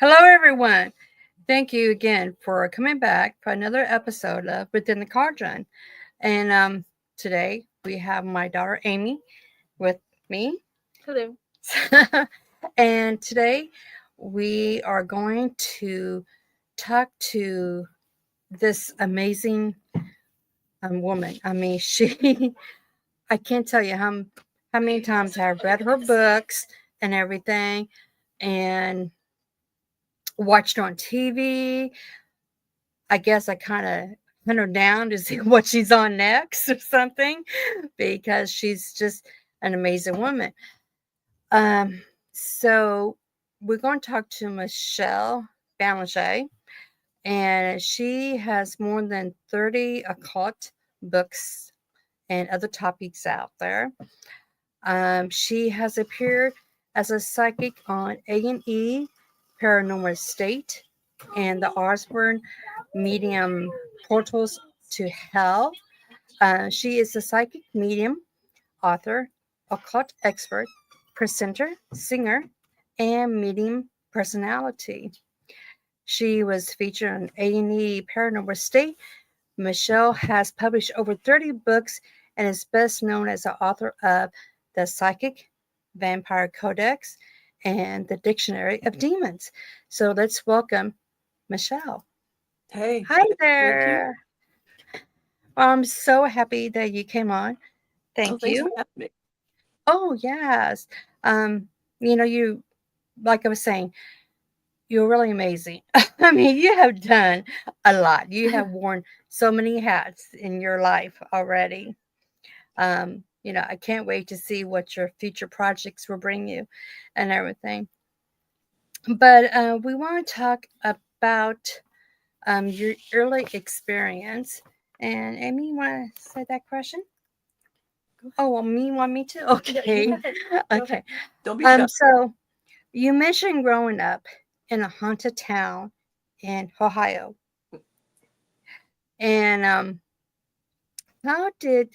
Hello, everyone. Thank you again for coming back for another episode of Within the Cauldron. And today we have my daughter Amy with me. Hello. And today we are going to talk to this amazing woman. I mean, I can't tell you how many times I've read her books and everything and watched on TV. I guess I kind of hunt her down to see what she's on next or something because she's just an amazing woman. So we're going to talk to Michelle Belanger, and she has more than 30 occult books and other topics out there. She has appeared as a psychic on A&E, Paranormal State, and the Osborne Medium Portals to Hell. She is a psychic medium, author, occult expert, presenter, singer, and medium personality. She was featured on A&E Paranormal State. Michelle has published over 30 books and is best known as the author of The Psychic Vampire Codex and The Dictionary of Demons. So let's welcome Michelle. Hey. Hi there. Well, I'm so happy that you came on. Thank Thanks you. for having me. Oh, yes. You, like I was saying, you're really amazing. I mean, you have done a lot. You have worn so many hats in your life already. I can't wait to see what your future projects will bring you and everything. But we want to talk about your early experience. And Amy, you want to say that question? Oh, well, you want me to? Okay. Okay. Don't be shy. So you mentioned growing up in a haunted town in Ohio. And how did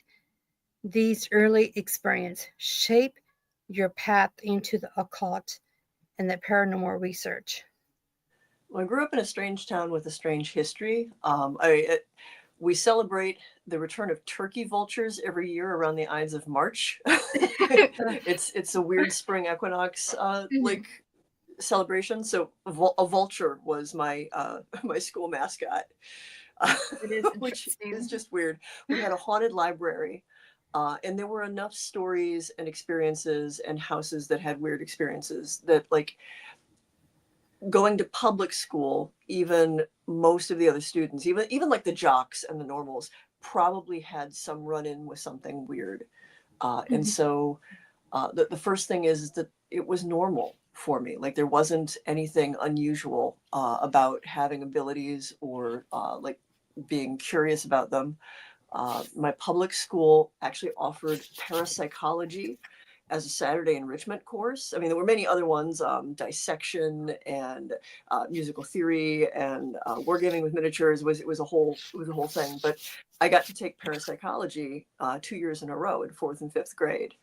these early experiences shape your path into the occult and the paranormal research? Well, I grew up in a strange town with a strange history. We celebrate the return of turkey vultures every year around the Ides of March. It's a weird spring equinox like celebration. So a vulture was my my school mascot, which is just weird. We had a haunted library. And there were enough stories and experiences and houses that had weird experiences that, like, going to public school, even most of the other students, even like the jocks and the normals, probably had some run-in with something weird. And so the first thing is that it was normal for me. Like, there wasn't anything unusual about having abilities or like being curious about them. My public school actually offered parapsychology as a Saturday enrichment course. I mean, there were many other ones, dissection and musical theory and wargaming with miniatures. It was a whole thing. But I got to take parapsychology 2 years in a row in 4th and 5th grade,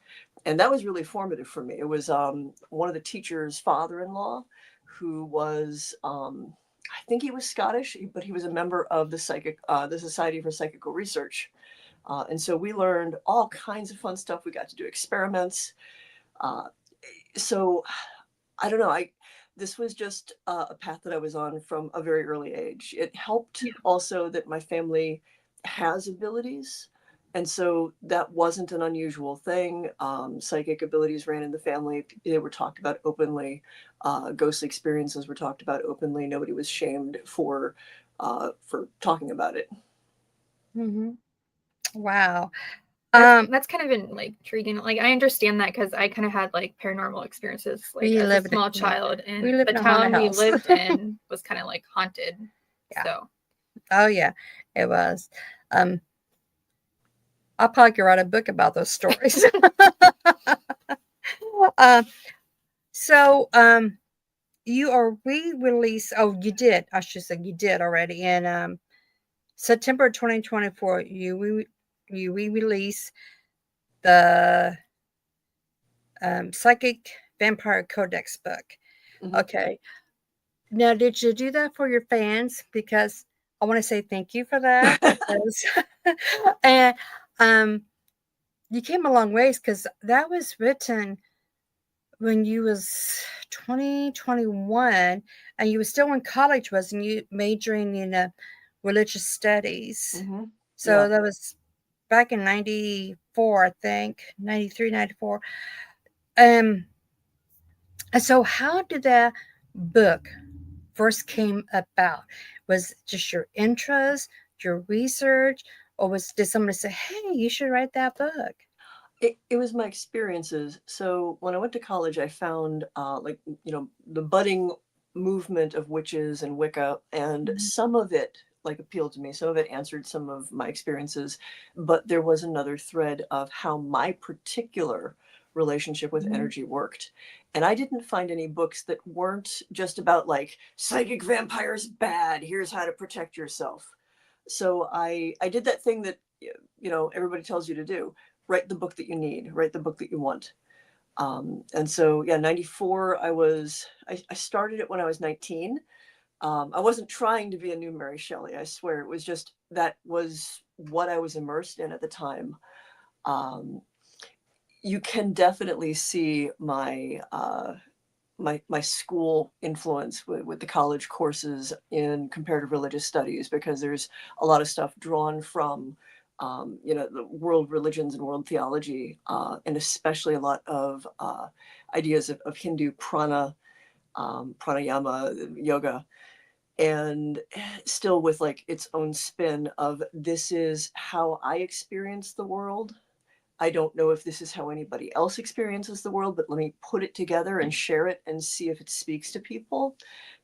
and that was really formative for me. It was one of the teacher's father-in-law, who was I think he was Scottish, but he was a member of the Society for Psychical Research. And so we learned all kinds of fun stuff. We got to do experiments. So I don't know. This was just a path that I was on from a very early age. It helped also that my family has abilities. And so that wasn't an unusual thing. Psychic abilities ran in the family. They were talked about openly. Ghostly experiences were talked about openly. Nobody was shamed for talking about it. Mm-hmm. Wow. That's kind of been like intriguing. Like, I understand that because I kind of had like paranormal experiences like as a small child, and the town we lived in was kind of like haunted. Yeah. So. Oh yeah, it was. I'll probably write a book about those stories. So you are re-released. Oh, you did. I should say you did already. In September 2024, you re-release the Psychic Vampire Codex book. Mm-hmm. Okay. Now, did you do that for your fans? Because I want to say thank you for that. Because and you came a long ways, because that was written when you was 21, and you were still in college, wasn't you, majoring in religious studies? Mm-hmm. So Yeah. that was back in 94, I think, 93, 94. And so how did that book first came about? Was it just your interest, your research, or did somebody say, hey, you should write that book? It was my experiences. So when I went to college, I found like, the budding movement of witches and Wicca, and some of it like appealed to me. Some of it answered some of my experiences, but there was another thread of how my particular relationship with energy worked. And I didn't find any books that weren't just about like psychic vampires bad, here's how to protect yourself. So I did that thing that everybody tells you to do: write the book that you need, write the book that you want. And so, yeah, 94, I started it when I was 19. I wasn't trying to be a new Mary Shelley, I swear. It was just, that was what I was immersed in at the time. You can definitely see my school influence with the college courses in comparative religious studies, because there's a lot of stuff drawn from the world religions and world theology, and especially a lot of ideas of Hindu pranayama, yoga, and still with like its own spin of, this is how I experience the world. I don't know if this is how anybody else experiences the world, but let me put it together and share it and see if it speaks to people.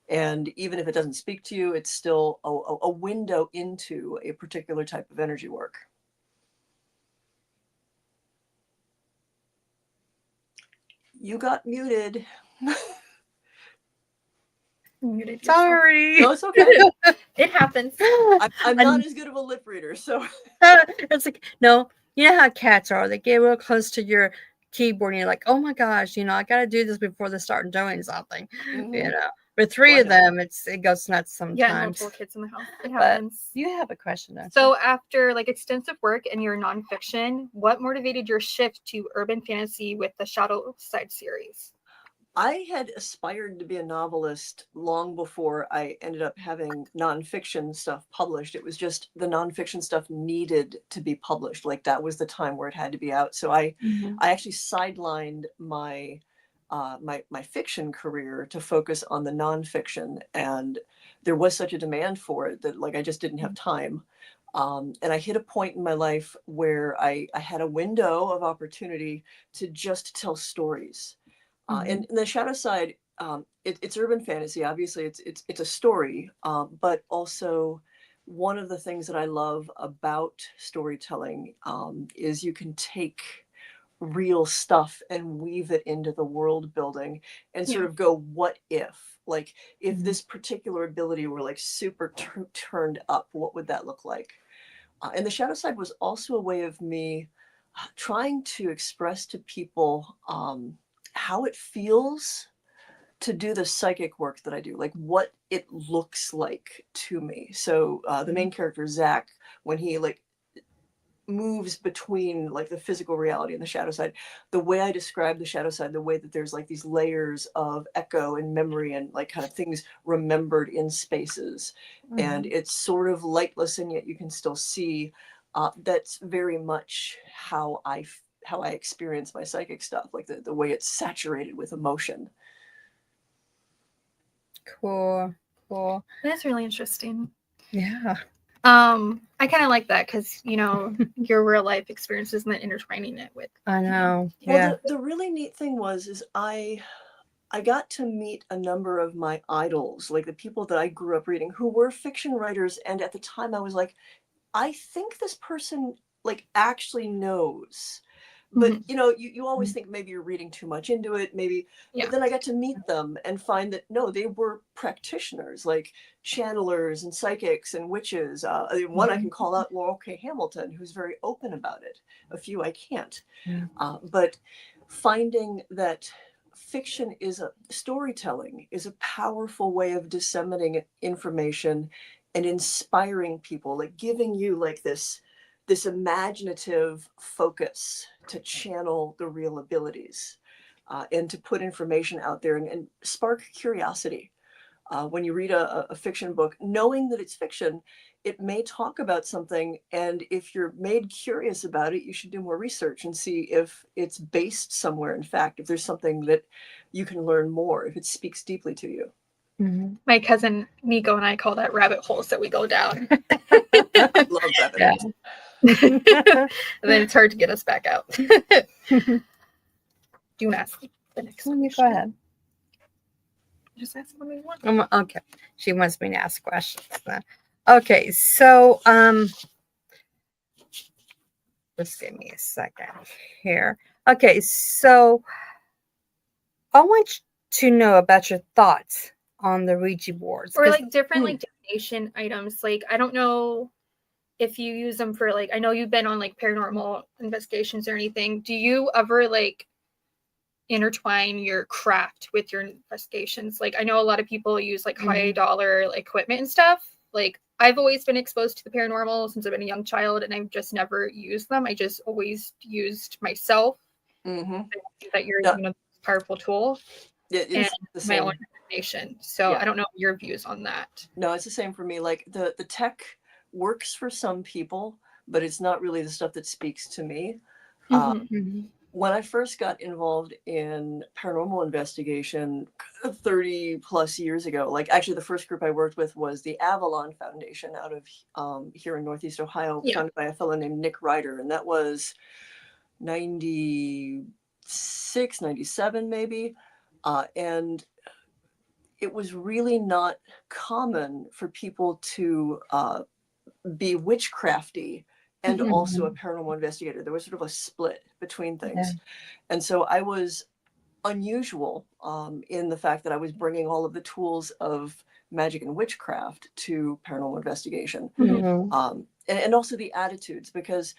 And even if it doesn't speak to you, it's still a window into a particular type of energy work. You got muted. Muted. Sorry. No, it's okay. It happens. I'm not as good of a lip reader, so. It's like, no, you know how cats are. They get real close to your keyboard and you're like, oh my gosh, I got to do this before they start doing something. Mm-hmm. With three of them, it goes nuts sometimes. Yeah, multiple kids in the house. It happens. But you have a question, don't So you? after like extensive work in your nonfiction, what motivated your shift to urban fantasy with the Shadow Side series? I had aspired to be a novelist long before I ended up having nonfiction stuff published. It was just the nonfiction stuff needed to be published. Like, that was the time where it had to be out. So I actually sidelined my my fiction career to focus on the nonfiction, and there was such a demand for it that like I just didn't have time. And I hit a point in my life where I had a window of opportunity to just tell stories. And the Shadow Side, it's urban fantasy. Obviously, it's a story, but also one of the things that I love about storytelling is you can take real stuff and weave it into the world building and sort of go, what if? Like, if this particular ability were like super turned up, what would that look like? And the Shadow Side was also a way of me trying to express to people how it feels to do the psychic work that I do, like what it looks like to me. So the main character, Zach, when he like moves between like the physical reality and the shadow side, the way I describe the shadow side, the way that there's like these layers of echo and memory and like kind of things remembered in spaces, and it's sort of lightless and yet you can still see, that's very much how I experience my psychic stuff, like the way it's saturated with emotion. Cool. That's really interesting. Yeah. I kind of like that because your real life experiences and then intertwining it with. I know. Yeah. Well, the really neat thing is I got to meet a number of my idols, like the people that I grew up reading, who were fiction writers, and at the time I was like, I think this person like actually knows. But you always think maybe you're reading too much into it, maybe. But then I got to meet them and find that no, they were practitioners, like channelers and psychics and witches. One I can call out, Laurel K. Hamilton, who's very open about it. A few I can't. But finding that fiction storytelling is a powerful way of disseminating information and inspiring people, like giving you like this imaginative focus to channel the real abilities, and to put information out there and spark curiosity. When you read a fiction book, knowing that it's fiction, it may talk about something, and if you're made curious about it, you should do more research and see if it's based somewhere. In fact, if there's something that you can learn more, if it speaks deeply to you. Mm-hmm. My cousin Nico and I call that rabbit holes that we go down. I love rabbit holes. And then it's hard to get us back out. Do you want to ask the next one? You go ahead. Just ask what we want. Okay. She wants me to ask questions then. Okay, so just give me a second here. Okay, so I want to know about your thoughts on the Ouija boards. Or like different like divination items. Like, I don't know if you use them for like, I know you've been on like paranormal investigations or anything. Do you ever like intertwine your craft with your investigations? Like, I know a lot of people use like high dollar like equipment and stuff. Like, I've always been exposed to the paranormal since I've been a young child, and I've just never used them. I just always used myself. Mm-hmm. I think that you're using a powerful tool. And my own imagination. So I don't know your views on that. No, it's the same for me. Like the tech works for some people, but it's not really the stuff that speaks to me. When I first got involved in paranormal investigation 30 plus years ago, like actually the first group I worked with was the Avalon Foundation out of here in Northeast Ohio, founded by a fellow named Nick Ryder. And that was 96, 97 maybe. And it was really not common for people to be witchcrafty and also a paranormal investigator. There was sort of a split between things. Yeah. And so I was unusual in the fact that I was bringing all of the tools of magic and witchcraft to paranormal investigation. And also the attitudes, because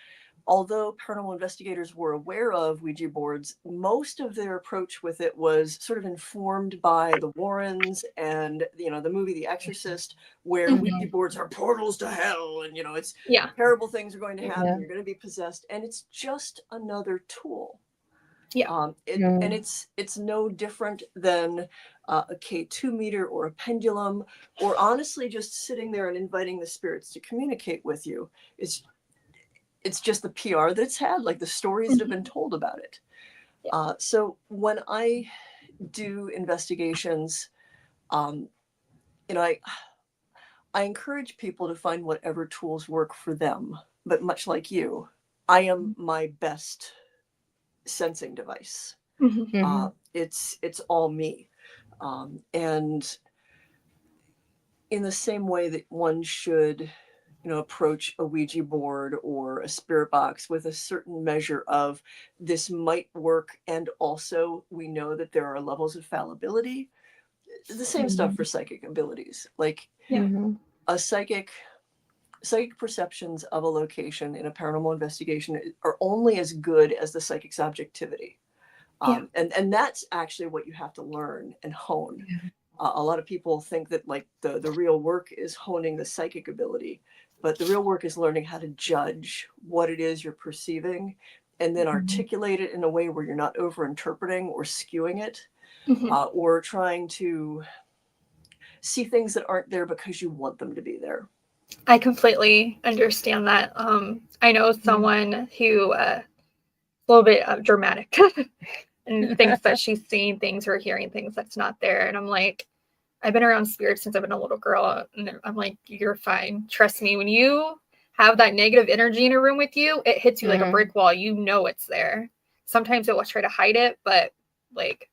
although paranormal investigators were aware of Ouija boards, most of their approach with it was sort of informed by the Warrens and, you know, the movie The Exorcist, where Ouija boards are portals to hell, and, you know, it's terrible things are going to happen. You're going to be possessed, and it's just another tool. And it's no different than a K2 meter or a pendulum, or honestly just sitting there and inviting the spirits to communicate with you. It's just the PR that it's had, like the stories that have been told about it. So when I do investigations, you know, I encourage people to find whatever tools work for them. But much like you, I am my best sensing device. It's all me. And in the same way that one should, you know, approach a Ouija board or a spirit box with a certain measure of this might work, and also we know that there are levels of fallibility. The same stuff for psychic abilities. Like a psychic perceptions of a location in a paranormal investigation are only as good as the psychic's objectivity. And that's actually what you have to learn and hone. A lot of people think that like the real work is honing the psychic ability, but the real work is learning how to judge what it is you're perceiving and then articulate it in a way where you're not over-interpreting or skewing it, or trying to see things that aren't there because you want them to be there. I completely understand that. I know someone who a little bit dramatic and thinks that she's seeing things or hearing things that's not there. And I'm like, I've been around spirits since I've been a little girl. And I'm like, you're fine. Trust me. When you have that negative energy in a room with you, it hits you like a brick wall. You know it's there. Sometimes it will try to hide it, but like,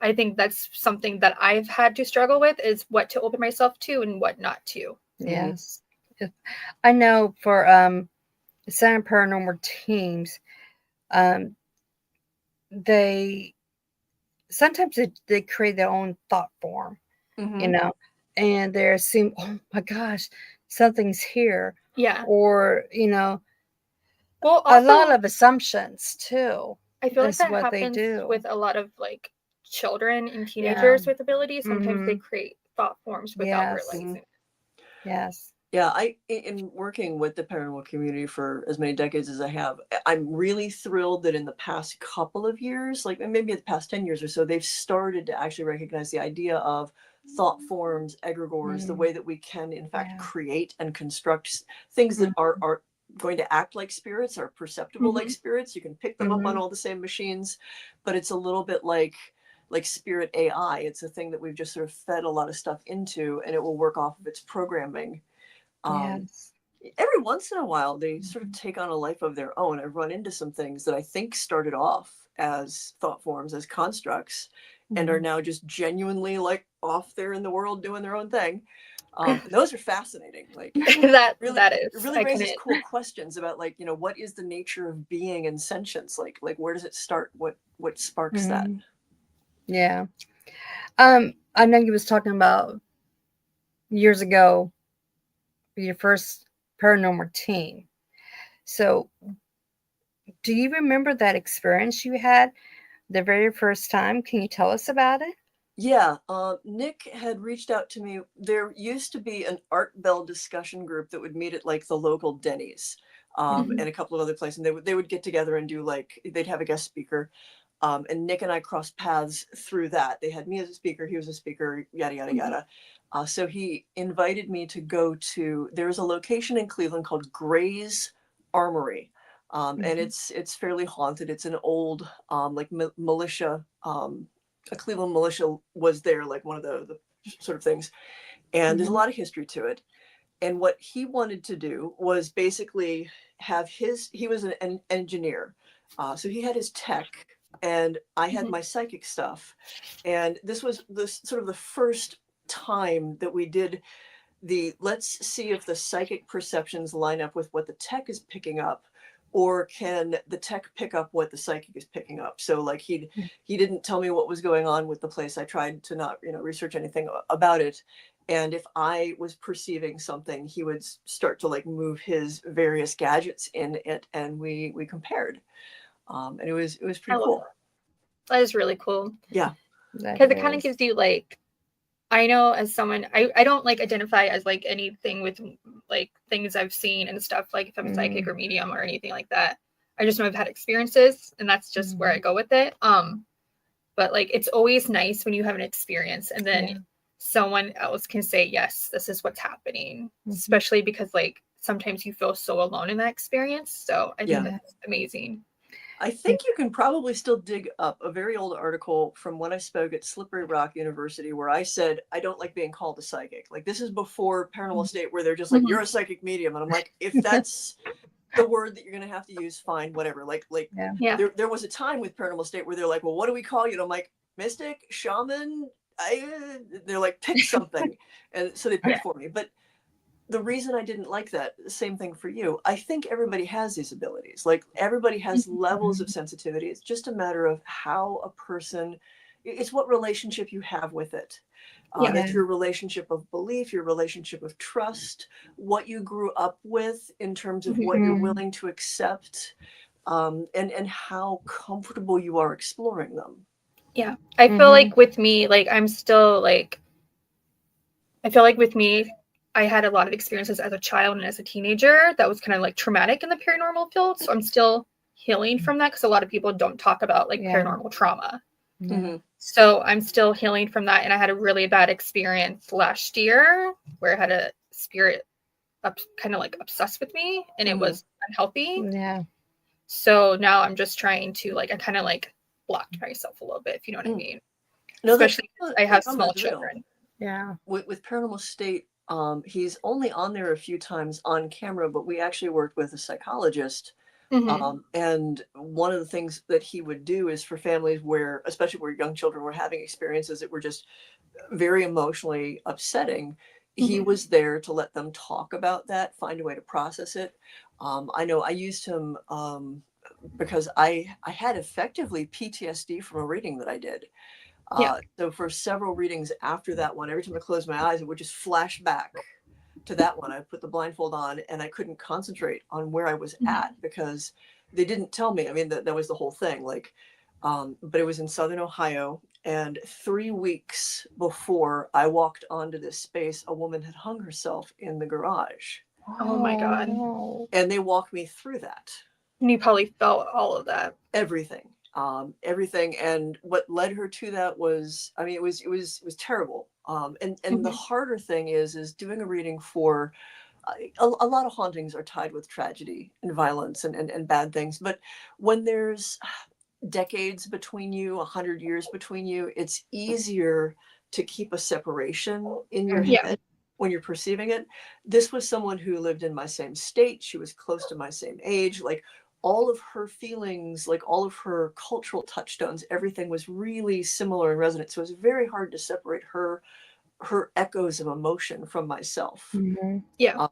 I think that's something that I've had to struggle with, is what to open myself to and what not to. Yes. I know for Center Paranormal teams, they sometimes they create their own thought form, you know, and they assume, oh my gosh, something's here. Yeah. Or, you know, well, also, a lot of assumptions too. I feel like that happens with a lot of like children and teenagers with abilities. Sometimes they Mhm. create thought forms without Yes. realizing. Yes. Yeah, in working with the paranormal community for as many decades as I have, I'm really thrilled that in the past couple of years, like maybe the past 10 years or so, they've started to actually recognize the idea of thought forms, egregores, the Mm. way that we can, in fact, Yeah. create and construct things that are going to act like spirits, are perceptible like spirits. You can pick them up on all the same machines, but it's a little bit like spirit AI. It's a thing that we've just sort of fed a lot of stuff into, and it will work off of its programming. Yes. Every once in a while, they sort of take on a life of their own. I've run into some things that I think started off as thought forms, as constructs, and are now just genuinely like off there in the world doing their own thing. Those are fascinating. Like that really, that it is. really I raises couldn't. cool questions about like, what is the nature of being and sentience? Like where does it start? What sparks that? Mhm. Yeah. I know you was talking about years ago your first paranormal team. So, do you remember that experience you had the very first time? Can you tell us about it? Yeah, Nick had reached out to me. There used to be an Art Bell discussion group that would meet at like the local Denny's, and a couple of other places. And they would get together and do like they'd have a guest speaker, and Nick and I crossed paths through that. They had me as a speaker, he was a speaker, yada yada yada. So he invited me to go to. There's a location in Cleveland called Gray's Armory, and it's fairly haunted. It's an old like militia. A Cleveland militia was there, like one of the sort of things. And there's a lot of history to it. And what he wanted to do was basically have he was an engineer. So he had his tech, and I had my psychic stuff. And this was sort of the first time that we did let's see if the psychic perceptions line up with what the tech is picking up, or can the tech pick up what the psychic is picking up. So like he didn't tell me what was going on with the place. I tried to not research anything about it, and if I was perceiving something, he would start to like move his various gadgets in it, and we compared, and it was I pretty love cool. that is really cool. Yeah, Because it kind of gives you like, I know as someone, I don't like identify as like anything with like things I've seen and stuff, like if I'm psychic or medium or anything like that. I just know I've had experiences, and that's just where I go with it. But like it's always nice when you have an experience and then someone else can say, yes, this is what's happening, especially because like sometimes you feel so alone in that experience. So I think that's amazing. I think you can probably still dig up a very old article from when I spoke at Slippery Rock University where I said, I don't like being called a psychic. Like this is before Paranormal State, where they're just like, you're a psychic medium. And I'm like, if that's the word that you're going to have to use, fine, whatever. Like there was a time with Paranormal State where they're like, well, what do we call you? And I'm like, mystic, shaman. They're like, pick something. And so they picked for me. But the reason I didn't like that, same thing for you. I think everybody has these abilities. Like everybody has levels of sensitivity. It's just a matter of how a person, it's what relationship you have with it. That's your relationship of belief, your relationship of trust, what you grew up with in terms of what you're willing to accept, and how comfortable you are exploring them. Yeah. I feel like with me, like I'm still like, I feel like with me, I had a lot of experiences as a child and as a teenager that was kind of like traumatic in the paranormal field. So I'm still healing from that because a lot of people don't talk about like paranormal trauma. So I'm still healing from that. And I had a really bad experience last year where I had a spirit kind of like obsessed with me, and it was unhealthy. Yeah. So now I'm just trying to like, I kind of like blocked myself a little bit, if you know what I mean. No, especially because I have small children. Yeah. With Paranormal State, he's only on there a few times on camera, but we actually worked with a psychologist. And one of the things that he would do is for families where, especially where young children were having experiences that were just very emotionally upsetting, he was there to let them talk about that, find a way to process it. I know I used him because I had effectively PTSD from a reading that I did. So for several readings after that one, every time I closed my eyes, it would just flash back to that one. I put the blindfold on and I couldn't concentrate on where I was at because they didn't tell me. I mean, that was the whole thing. Like, but it was in Southern Ohio, And 3 weeks before I walked onto this space, a woman had hung herself in the garage. Oh my God. no. And they walked me through that. And you probably felt all of that. Everything. Everything. And what led her to that was, I mean, it was terrible. And the Mhm. harder thing is doing a reading for a lot of hauntings are tied with tragedy and violence and bad things. But when there's decades between you, 100 years between you, it's easier to keep a separation in your Yeah. head when you're perceiving it. This was someone who lived in my same state. She was close to my same age. Like all of her feelings, like all of her cultural touchstones, everything was really similar and resonant. So it was very hard to separate her echoes of emotion from myself. Mhm. Yeah.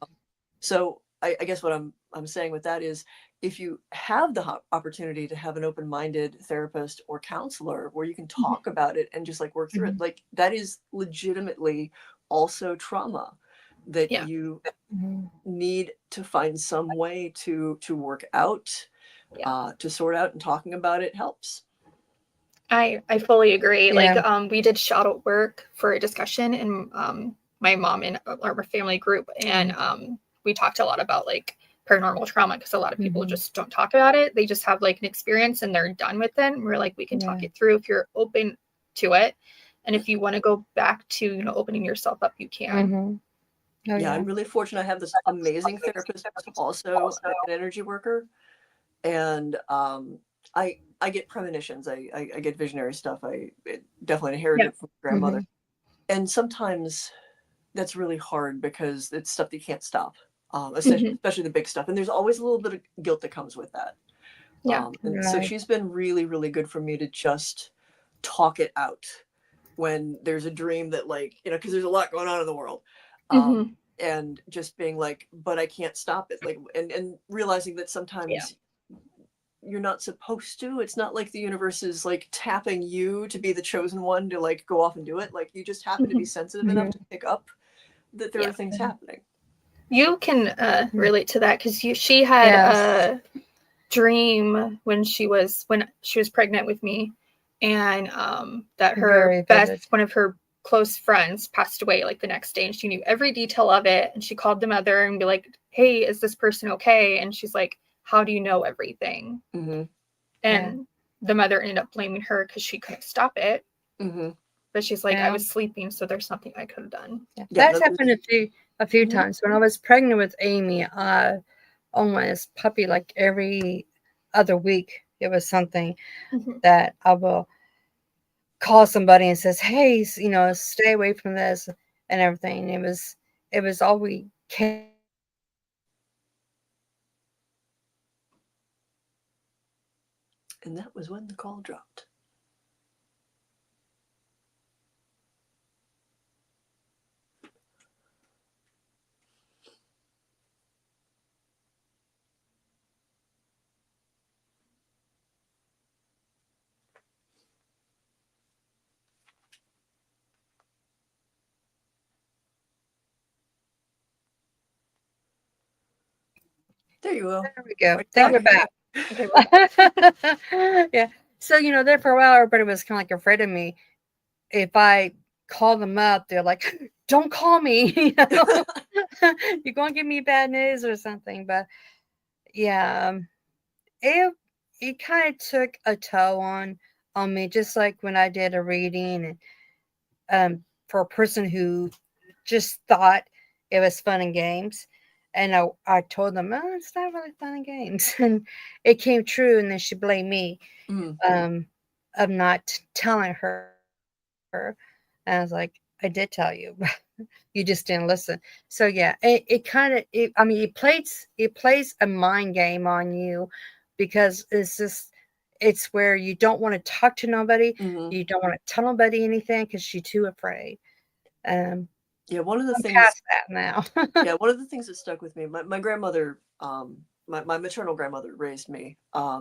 So I guess what I'm saying with that is, if you have the opportunity to have an open-minded therapist or counselor where you can talk about it and just like work through it, like that is legitimately also trauma that Yeah. you Mhm. need to find some way to work out, Yeah. to sort out, and talking about it helps. I fully agree. Yeah. Like we did shadow work for a discussion in my mom and our family group, and we talked a lot about like paranormal trauma, because a lot of people Mhm. just don't talk about it. They just have like an experience and they're done with it. And we're like, we can talk Yeah. it through if you're open to it, and if you want to go back to opening yourself up, you can. Mhm. Oh, Yeah, yeah. I'm really fortunate. I have this amazing therapist who's also an energy worker, and I get premonitions. I get visionary stuff. It definitely inherited Yeah. it from my grandmother, Mhm. and sometimes that's really hard because it's stuff that you can't stop, Mhm. especially the big stuff. And there's always a little bit of guilt that comes with that. Yeah. And so Right. she's been really, really good for me to just talk it out when there's a dream that, like, because there's a lot going on in the world. Mhm. And just being like, but I can't stop it. Like, and realizing that Yeah. sometimes you're not supposed to. It's not like the universe is like tapping you to be the chosen one to like go off and do it. Like you just happen to be Mhm. sensitive enough Mhm. to pick up that there Yeah. are things happening. You can relate to that, because she had Yes. a dream when she was pregnant with me, and that Very vivid. one of her close friends passed away like the next day, and she knew every detail of it, and she called the mother and be like, hey, is this person okay? And she's like, how do you know everything? Mm-hmm. And the mother ended up blaming her because she couldn't stop it. Mm-hmm. But she's like, I Yeah. was sleeping, so there's nothing I could have done. Yeah. Yeah, That's happened a few Mhm. times. When I was pregnant with Amy, almost puppy like every other week. It was something Mhm. that I will call somebody and says, "Hey, stay away from this," and everything. It was all we can. and that was when the call dropped. There you go. There we go. Right Think back. we're back. Okay, we're back. Yeah. So there for a while, everybody was kind of like afraid of me. If I call them up, they're like, "Don't call me. You're going to give me bad news or something." But yeah, it it kind of took a toll on me, just like when I did a reading, and for a person who just thought it was fun and games. And I told them, oh, it's not really fun and games. And it came true. And then she blamed me Mm. of not telling her. And I was like, I did tell you. You just didn't listen. So yeah, it kind of, I mean, it plays a mind game on you, because it's where you don't want to talk to nobody. Mm-hmm. You don't want to tell nobody anything because you're too afraid. Um, Yeah, one of the I'm things. past that now. Yeah, one of the things that stuck with me. My grandmother, my maternal grandmother raised me.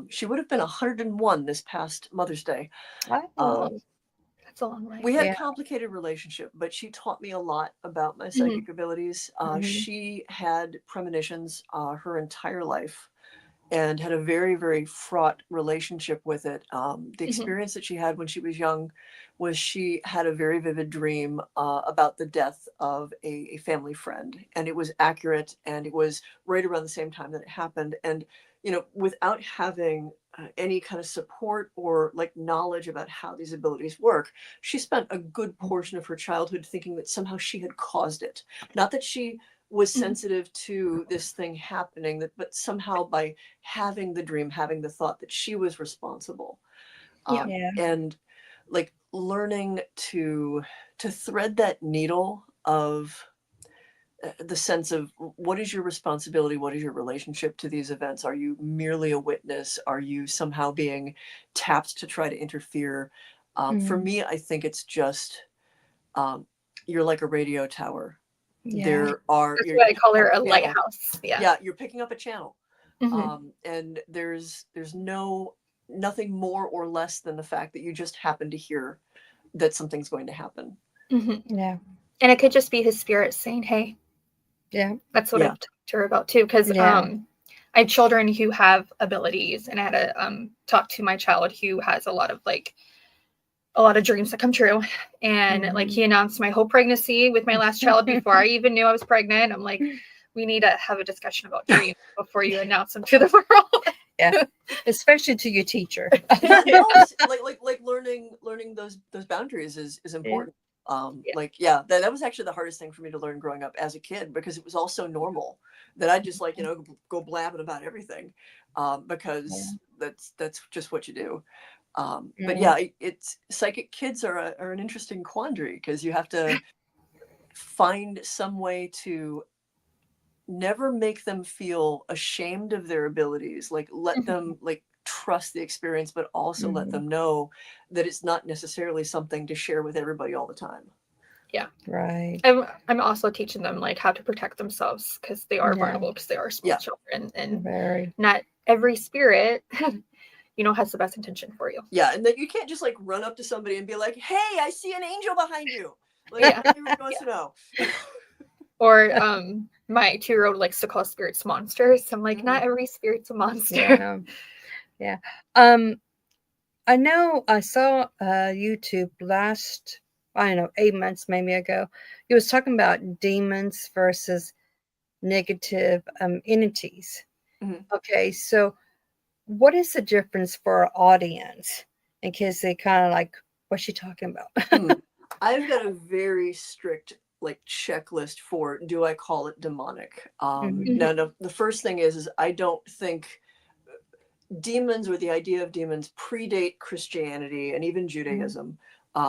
She would have been 101 this past Mother's Day. Oh, That's a long way. We had yeah. a complicated relationship, but she taught me a lot about my Mhm. psychic abilities. Mhm. She had premonitions her entire life, and had a very, very fraught relationship with it. The Mm-hmm. experience that she had when she was young was she had a very vivid dream about the death of a family friend, and it was accurate, and it was right around the same time that it happened. And without having any kind of support or like knowledge about how these abilities work, she spent a good portion of her childhood thinking that somehow she had caused it. Not that she was Mhm. sensitive to this thing happening, but somehow by having the dream, having the thought that she was responsible. Yeah. Yeah. And like learning to thread that needle of the sense of what is your responsibility, what is your relationship to these events? Are you merely a witness? Are you somehow being tapped to try to interfere? For Mhm. me, I think it's just you're like a radio tower. Yeah. There are That's why I call her a channel. lighthouse. Yeah. Yeah, you're picking up a channel. Mhm. And there's nothing more or less than the fact that you just happen to hear that something's going to happen. Mhm. Yeah. And it could just be his spirit saying, "Hey." Yeah. That's what Yeah. I've talked to her about too, because Yeah. I have children who have abilities, and I had to talk to my child who has a lot of dreams that come true. And like he announced my whole pregnancy with my last child before I even knew I was pregnant. I'm like, we need to have a discussion about dreams before you announce them to the world. Yeah. Especially to your teacher. Yeah, no, it's like learning those boundaries is important. Yeah. Like, yeah, that was actually the hardest thing for me to learn growing up as a kid, because it was all so normal that I just like, go blabbing about everything, because that's just what you do. But yeah, it's psychic kids are an interesting quandary, because you have to find some way to never make them feel ashamed of their abilities, like let them like trust the experience, but also let them know that it's not necessarily something to share with everybody all the time. Yeah. Right. I'm also teaching them like how to protect themselves, because they are vulnerable, because they are small children, and Very. not every spirit has the best intention for you. Yeah, and then you can't just like run up to somebody and be like, "Hey, I see an angel behind you." Like, Yeah. everybody wants to know. Or my 2-year-old likes to call spirits monsters. I'm like, not every spirit's a monster. Yeah. I know I saw YouTube last, I don't know, 8 months maybe ago. He was talking about demons versus negative entities. Okay, so what is the difference for our audience in case they kind of like, what's she talking about? I've got a very strict like checklist for, do I call it demonic? Now, the first thing is I don't think demons, or the idea of demons, predate Christianity and even Judaism.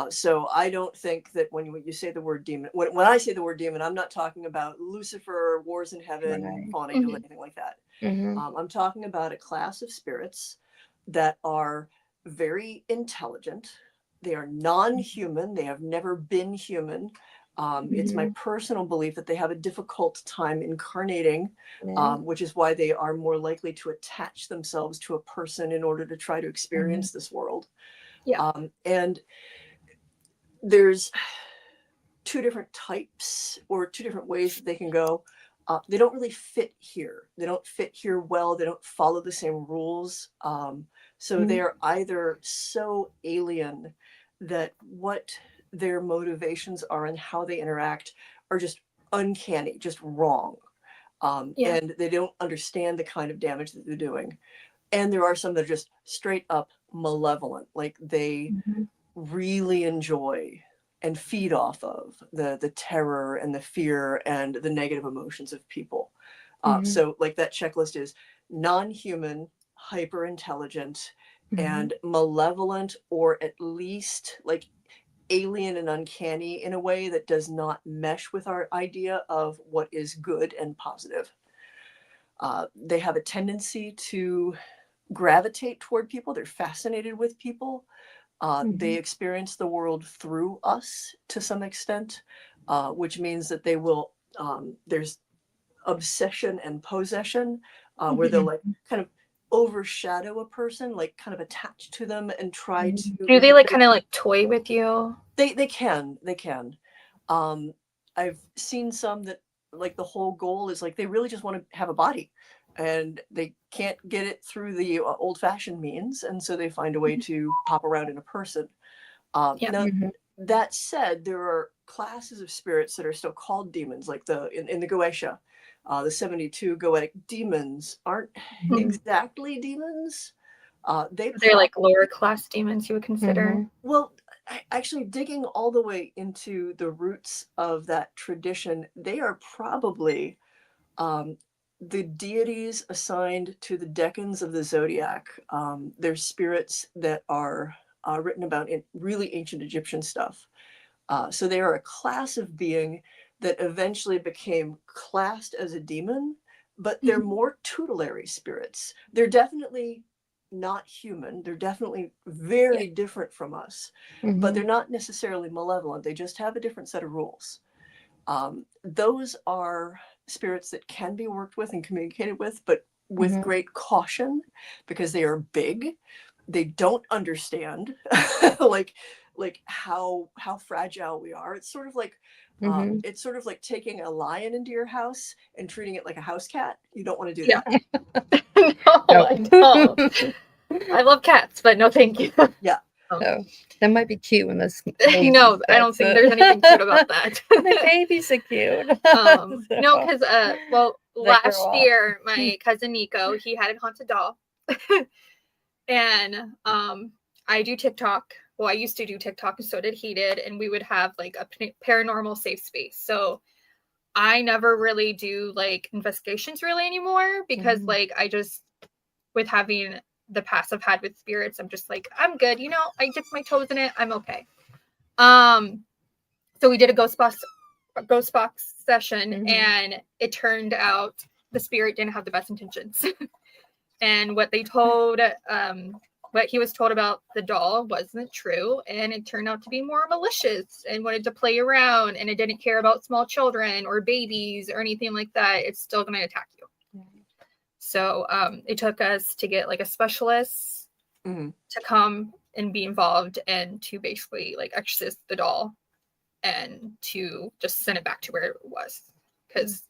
So I don't think that when you say the word demon, when I say the word demon, I'm not talking about Lucifer, wars in heaven, fallen angels, anything like that. I'm talking about a class of spirits that are very intelligent. They are non-human. They have never been human. It's my personal belief that they have a difficult time incarnating, which is why they are more likely to attach themselves to a person in order to try to experience this world. Yeah. And there's two different types, or two different ways that they can go. They don't really fit here. They don't fit here well. They don't follow the same rules. So they're either so alien that what their motivations are and how they interact are just uncanny, just wrong. And they don't understand the kind of damage that they're doing. And there are some that are just straight up malevolent, like they really enjoy and feed off of the terror and the fear and the negative emotions of people. So like that checklist is non-human, hyper intelligent, and malevolent, or at least like alien and uncanny in a way that does not mesh with our idea of what is good and positive. They have a tendency to gravitate toward people. They're fascinated with people. They experience the world through us to some extent, which means that they will, there's obsession and possession, where they'll like kind of overshadow a person, like kind of attach to them and try to. Do they like kind of like toy with you? They can. I've seen some that like the whole goal is like they really just want to have a body. and they can't get it through the old-fashioned means, and so they find a way to pop around in a person. Yeah. Now, Mhm. that said, there are classes of spirits that are still called demons, like in the Goetia, the 72 Goetic demons aren't Mhm. exactly demons. They They're like lower class demons, you would consider. Mhm. Well, actually, digging all the way into the roots of that tradition, they are probably um, the deities assigned to the decans of the zodiac. They're spirits that are written about in really ancient Egyptian stuff. So they are a class of being that eventually became classed as a demon, but they're Mhm. more tutelary spirits. They're definitely not human. They're definitely very different from us, but they're Mhm. not necessarily malevolent. They just have a different set of rules. Those are spirits that can be worked with and communicated with, but with Mhm. great caution because they are big. They don't understand like how fragile we are. Mhm. It's sort of like taking a lion into your house and treating it like a house cat. You don't want to do Yeah. that. No, No. I don't. I love cats, but no, thank you. Yeah. No. That might be cute when those I babies, know. I don't think there's anything cute about that. the babies are cute. No, because well, They grow last up. year my cousin Nico, he had a haunted doll, and I do TikTok. Well, I used to do TikTok, and so did he did, and we would have like a paranormal safe space. So I never really do like investigations really anymore because Mhm. like I just with having the past I've had with spirits, I'm just like I'm good. You know, I dipped my toes in it. I'm okay. So we did a ghost box session, Mhm. and it turned out the spirit didn't have the best intentions. And what they told what he was told about the doll wasn't true, and it turned out to be more malicious and wanted to play around, and it didn't care about small children or babies or anything like that. It's still going to attack you. So it took us to get like a specialist Mhm. to come and be involved and to basically like exorcise the doll and to just send it back to where it was, because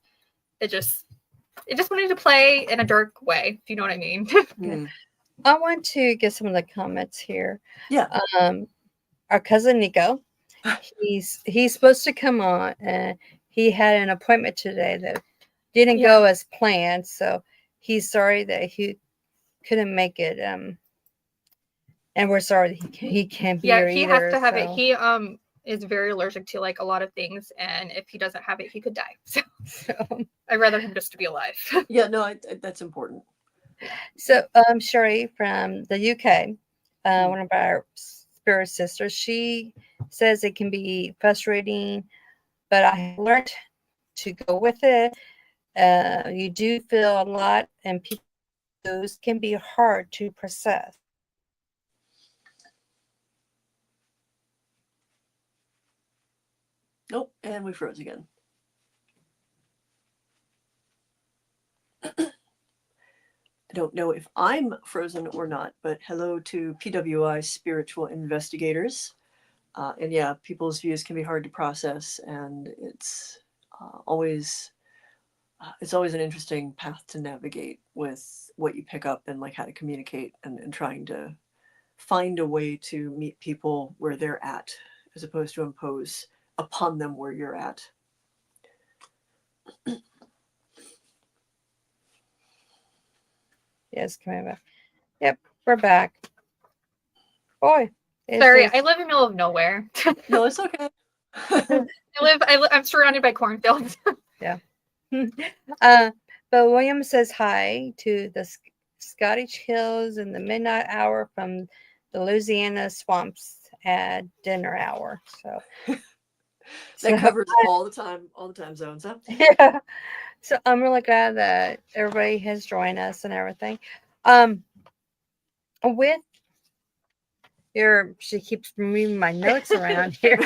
it just wanted to play in a dark way, if you know what I mean. Mhm. I want to get some of the comments here. Yeah. Our cousin Nico, he's supposed to come on, and he had an appointment today that didn't Yeah. go as planned. So he's sorry that he couldn't make it. And we're sorry that he can't be Yeah, here he either. has to have it. So, He is very allergic to like a lot of things, and if he doesn't have it, he could die. So so, I'd rather him just to be alive. Yeah. No, that's important. Sherry from the UK, Mm. one of our spirit sisters, she says it can be frustrating, but I have learned to go with it. You do feel a lot, and people those can be hard to process. Nope. And we froze again. I don't know if I'm frozen or not, but hello to PWI spiritual investigators. And yeah, people's views can be hard to process, and always it's always an interesting path to navigate with what you pick up and like how to communicate and trying to find a way to meet people where they're at as opposed to impose upon them where you're at. Yes, come back. Yep, we're back. Boy, Sorry, just... I live in the middle of nowhere. No, it's okay. I'm surrounded by cornfields. Yeah. But William says hi to the Scottish Hills in the midnight hour from the Louisiana swamps at dinner hour. That covers all the time zones, huh? Yeah. So I'm really glad that everybody has joined us and everything. With she keeps moving my notes around here.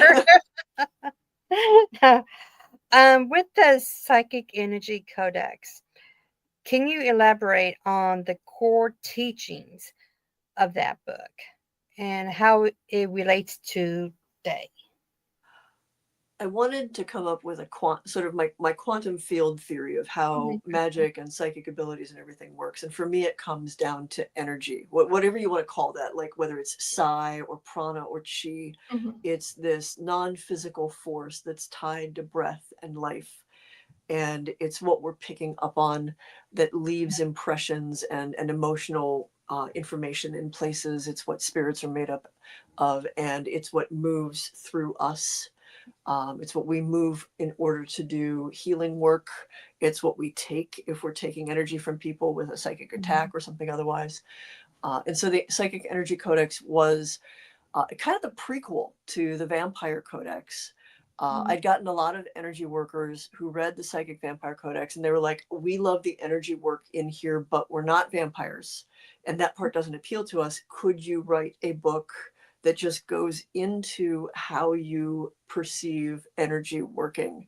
With the Psychic Energy Codex, can you elaborate on the core teachings of that book and how it relates to today? I wanted to come up with a sort of my quantum field theory of how magic and psychic abilities and everything works. And for me, it comes down to energy, whatever you want to call that, like whether it's psi or prana or chi, it's this non-physical force that's tied to breath and life. And it's what we're picking up on that leaves impressions and emotional information in places. It's what spirits are made up of, and it's what moves through us. It's what we move in order to do healing work. It's what we take if we're taking energy from people with a psychic attack or something otherwise. And so the Psychic Energy Codex was kind of the prequel to the Vampire Codex. I'd gotten a lot of energy workers who read the Psychic Vampire Codex, and they were like, we love the energy work in here, but we're not vampires. And that part doesn't appeal to us. Could you write a book that just goes into how you perceive energy working?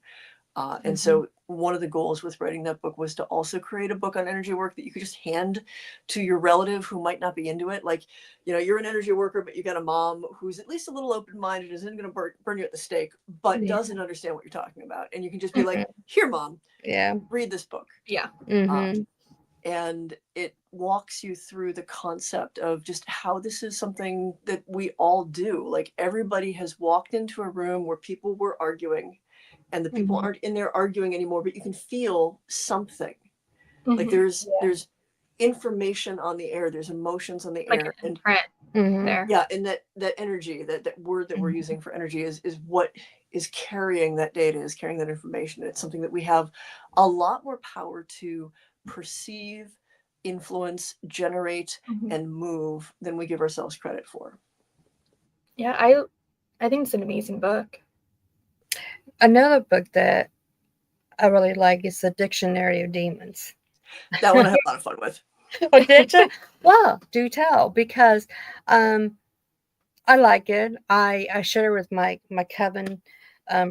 And so one of the goals with writing that book was to also create a book on energy work that you could just hand to your relative who might not be into it. Like, you know, you're an energy worker, but you got a mom who's at least a little open-minded, isn't going to burn you at the stake, but doesn't understand what you're talking about. And you can just be like, here, mom, read this book. Yeah. And it walks you through the concept of just how this is something that we all do. Like, everybody has walked into a room where people were arguing, and the people aren't in there arguing anymore, but you can feel something. Like there's information on the air, there's emotions on the like air, and there. Yeah, and that energy, that word that we're using for energy is what is carrying that data, is carrying that information. It's something that we have a lot more power to perceive, influence, generate, and move than we give ourselves credit for. Yeah, I think it's an amazing book. Another book that I really like is The Dictionary of Demons. That one I have a lot of fun with. Oh, did you? Well, do tell, because I like it. I share it with my coven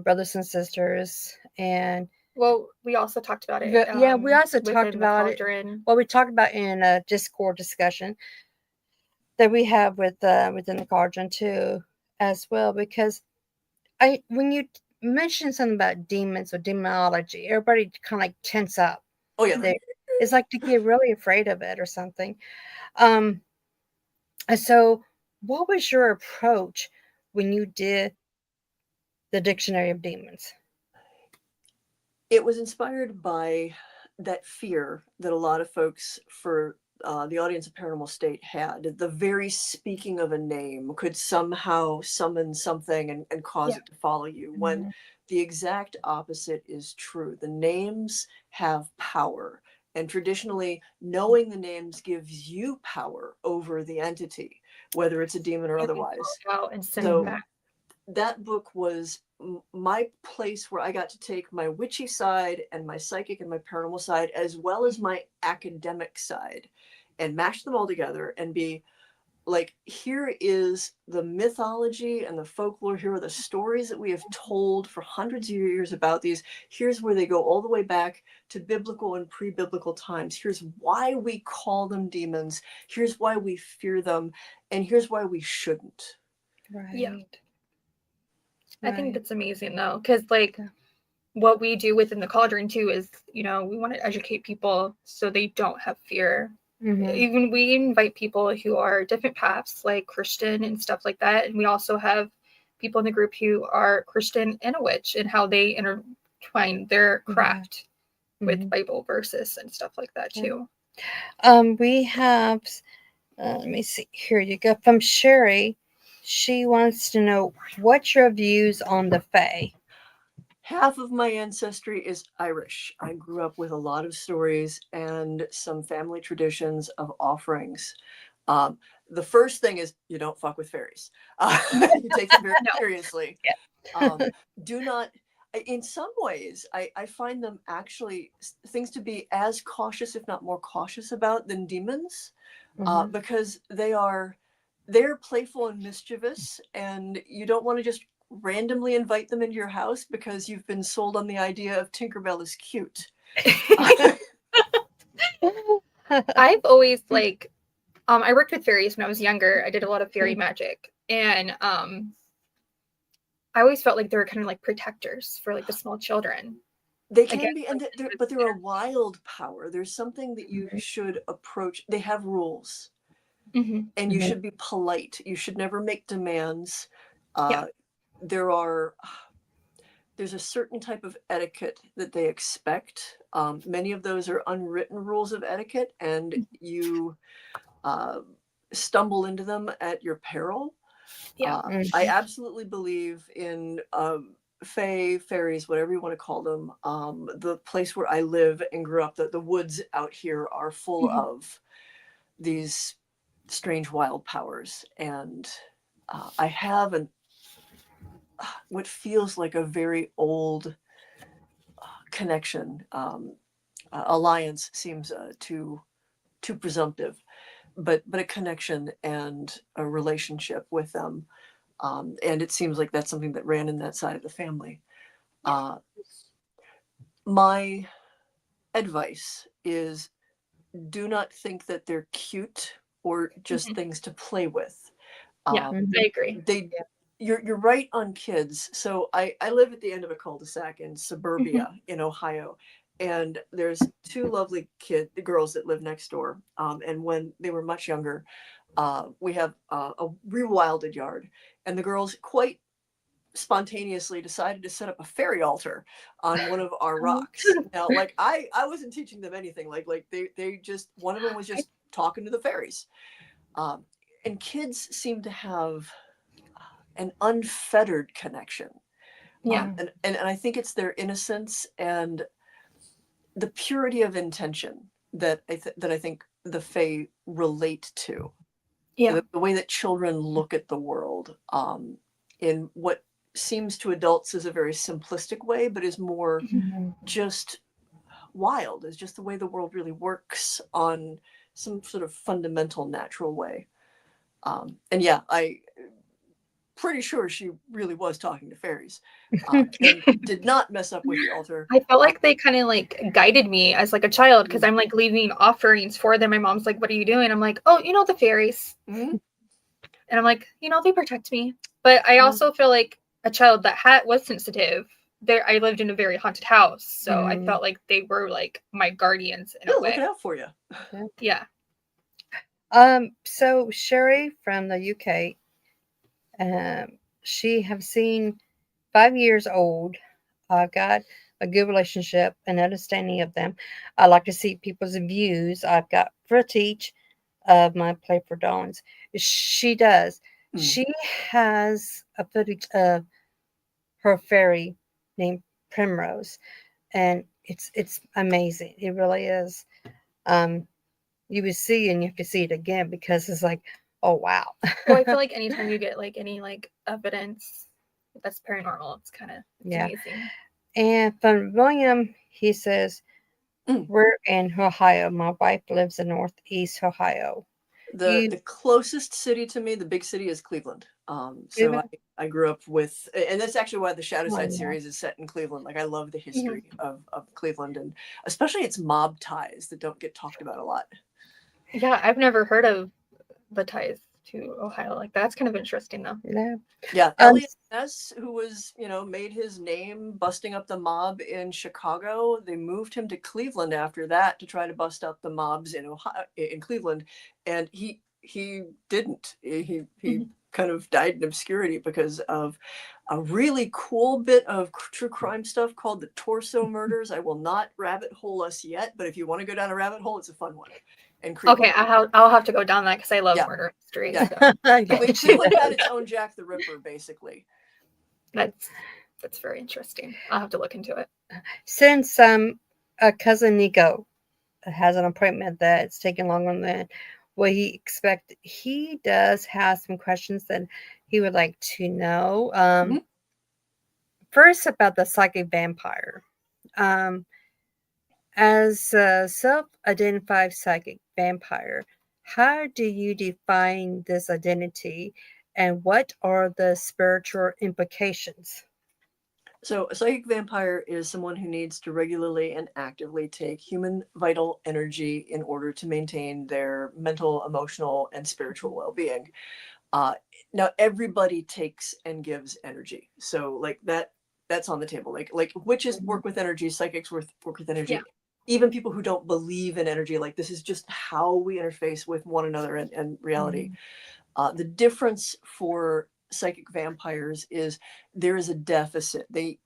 brothers and sisters, and well, we also talked about it. We also talked about it. Well, we talked about in a Discord discussion that we have with within the Cauldron too, as well, because when you mention something about demons or demonology, everybody kind of like tense up. Oh yeah. It's like to get really afraid of it or something. So what was your approach when you did the Dictionary of Demons? It was inspired by that fear that a lot of folks for the audience of Paranormal State had. The very speaking of a name could somehow summon something and cause it to follow you, when the exact opposite is true. The names have power. And traditionally, knowing the names gives you power over the entity, whether it's a demon or otherwise. So that book was my place where I got to take my witchy side and my psychic and my paranormal side, as well as my academic side, and mash them all together and be like, here is the mythology and the folklore. Here are the stories that we have told for hundreds of years about these. Here's where they go all the way back to biblical and pre-biblical times. Here's why we call them demons. Here's why we fear them. And here's why we shouldn't. Right. Yeah. I think that's amazing though, because like what we do within the Cauldron too is, you know, we want to educate people so they don't have fear. Even we invite people who are different paths, like Christian and stuff like that. And we also have people in the group who are Christian and a witch, and how they intertwine their craft with Bible verses and stuff like that too. We have, let me see, here you go, from Sherry. She wants to know, what's your views on the Fae? Half of my ancestry is Irish. I grew up with a lot of stories and some family traditions of offerings. The first thing is, you don't fuck with fairies. You take them very seriously. Do not, in some ways, I find them actually things to be as cautious, if not more cautious about, than demons, because they're playful and mischievous, and you don't want to just randomly invite them into your house because you've been sold on the idea of Tinkerbell is cute. I've always I worked with fairies when I was younger. I did a lot of fairy magic, and I always felt like they were kind of like protectors for like the small children. They I guess, can be, and like, but they're a wild power. There's something that you Mhm. should approach. They have rules, Mhm. and you Mhm. should be polite. You should never make demands. Yeah. There are there's a certain type of etiquette that they expect. Many of those are unwritten rules of etiquette, and you uh, stumble into them at your peril. Yeah. I Mhm. absolutely believe in fae, fairies, whatever you want to call them. The place where I live and grew up, the woods out here are full Mhm. of these strange wild powers. And I have what feels like a very old connection. Alliance seems too presumptive, but a connection and a relationship with them. And it seems like that's something that ran in that side of the family. Uh, my advice is do not think that they're cute or just Mhm. things to play with. Yeah, Um, I agree. they you're right on kids. So I live at the end of a cul-de-sac in Mhm. suburbia in Ohio, and there's two lovely the girls that live next door. And when they were much younger, we have a rewilded yard, and the girls quite spontaneously decided to set up a fairy altar on one of our rocks. Now, like I wasn't teaching them anything. Like they just one of them was just talking to the fairies. Um, and kids seem to have an unfettered connection. Yeah. And I think it's their innocence and the purity of intention that I think the fae relate to. Yeah. The way that children look at the world, in what seems to adults is a very simplistic way, but is more Mhm. Mhm. just wild, is just the way the world really works on some sort of fundamental natural way. And yeah, I pretty sure she really was talking to fairies, and did not mess up with the altar. I felt like they kind of like guided me as like a child because I'm like leaving offerings for them. My mom's like, "What are you doing?" I'm like, "Oh, the fairies," Mhm. and I'm like, they protect me. But I also feel like a child that was sensitive. There, I lived in a very haunted house, so I Mhm. felt like they were like my guardians in Yeah, a looking way. out for you. Yeah. So Sherry from the UK, she have seen 5 years old. I've got a good relationship and understanding of them. I like to see people's views. I've got footage of my play for dawns. She does. Mm. She has a footage of her fairy named Primrose, and it's amazing. It really is. Um, you would see and you have to see it again because it's like, oh wow. Well, I feel like anytime you get like any like evidence that's paranormal, it's Yeah. amazing. And from William, he says, Mm. we're in Ohio. My wife lives in Northeast Ohio. The You closest city to me, the big city, is Cleveland. So Cleveland? I grew up with, and that's actually why the Shadow Oh, Side yeah. series is set in Cleveland. Like I love the Mhm. history of Cleveland, and especially its mob ties that don't get talked about a lot. Yeah, I've never heard of the ties to Ohio. Like that's kind of interesting though. Yeah. Yeah, Um, Elliot Ness, who was, made his name busting up the mob in Chicago, they moved him to Cleveland after that to try to bust up the mobs in Ohio, in Cleveland, and he didn't. He Mhm. kind of died in obscurity because of a really cool bit of true crime stuff called the Torso Murders. I will not rabbit hole us yet, but if you want to go down a rabbit hole, it's a fun one and creepy. Okay, I'll have to go down that because I love Yeah, murder mysteries. yeah. So yeah, she Cleveland had does. its own Jack the Ripper, basically. that's very interesting. I'll have to look into it. Since cousin Nico has an appointment that's taking longer than what he expected, he does have some questions that he would like to know. Mhm. First, about the psychic vampire. Um, as a self-identified psychic vampire, how do you define this identity, and what are the spiritual implications? So, a psychic vampire is someone who needs to regularly and actively take human vital energy in order to maintain their mental, emotional, and spiritual well being. Now everybody takes and gives energy, so like that's on the table. Like witches work with energy, psychics work with energy. Yeah. Even people who don't believe in energy, like this is just how we interface with one another and reality. The difference for psychic vampires is there is a deficit. They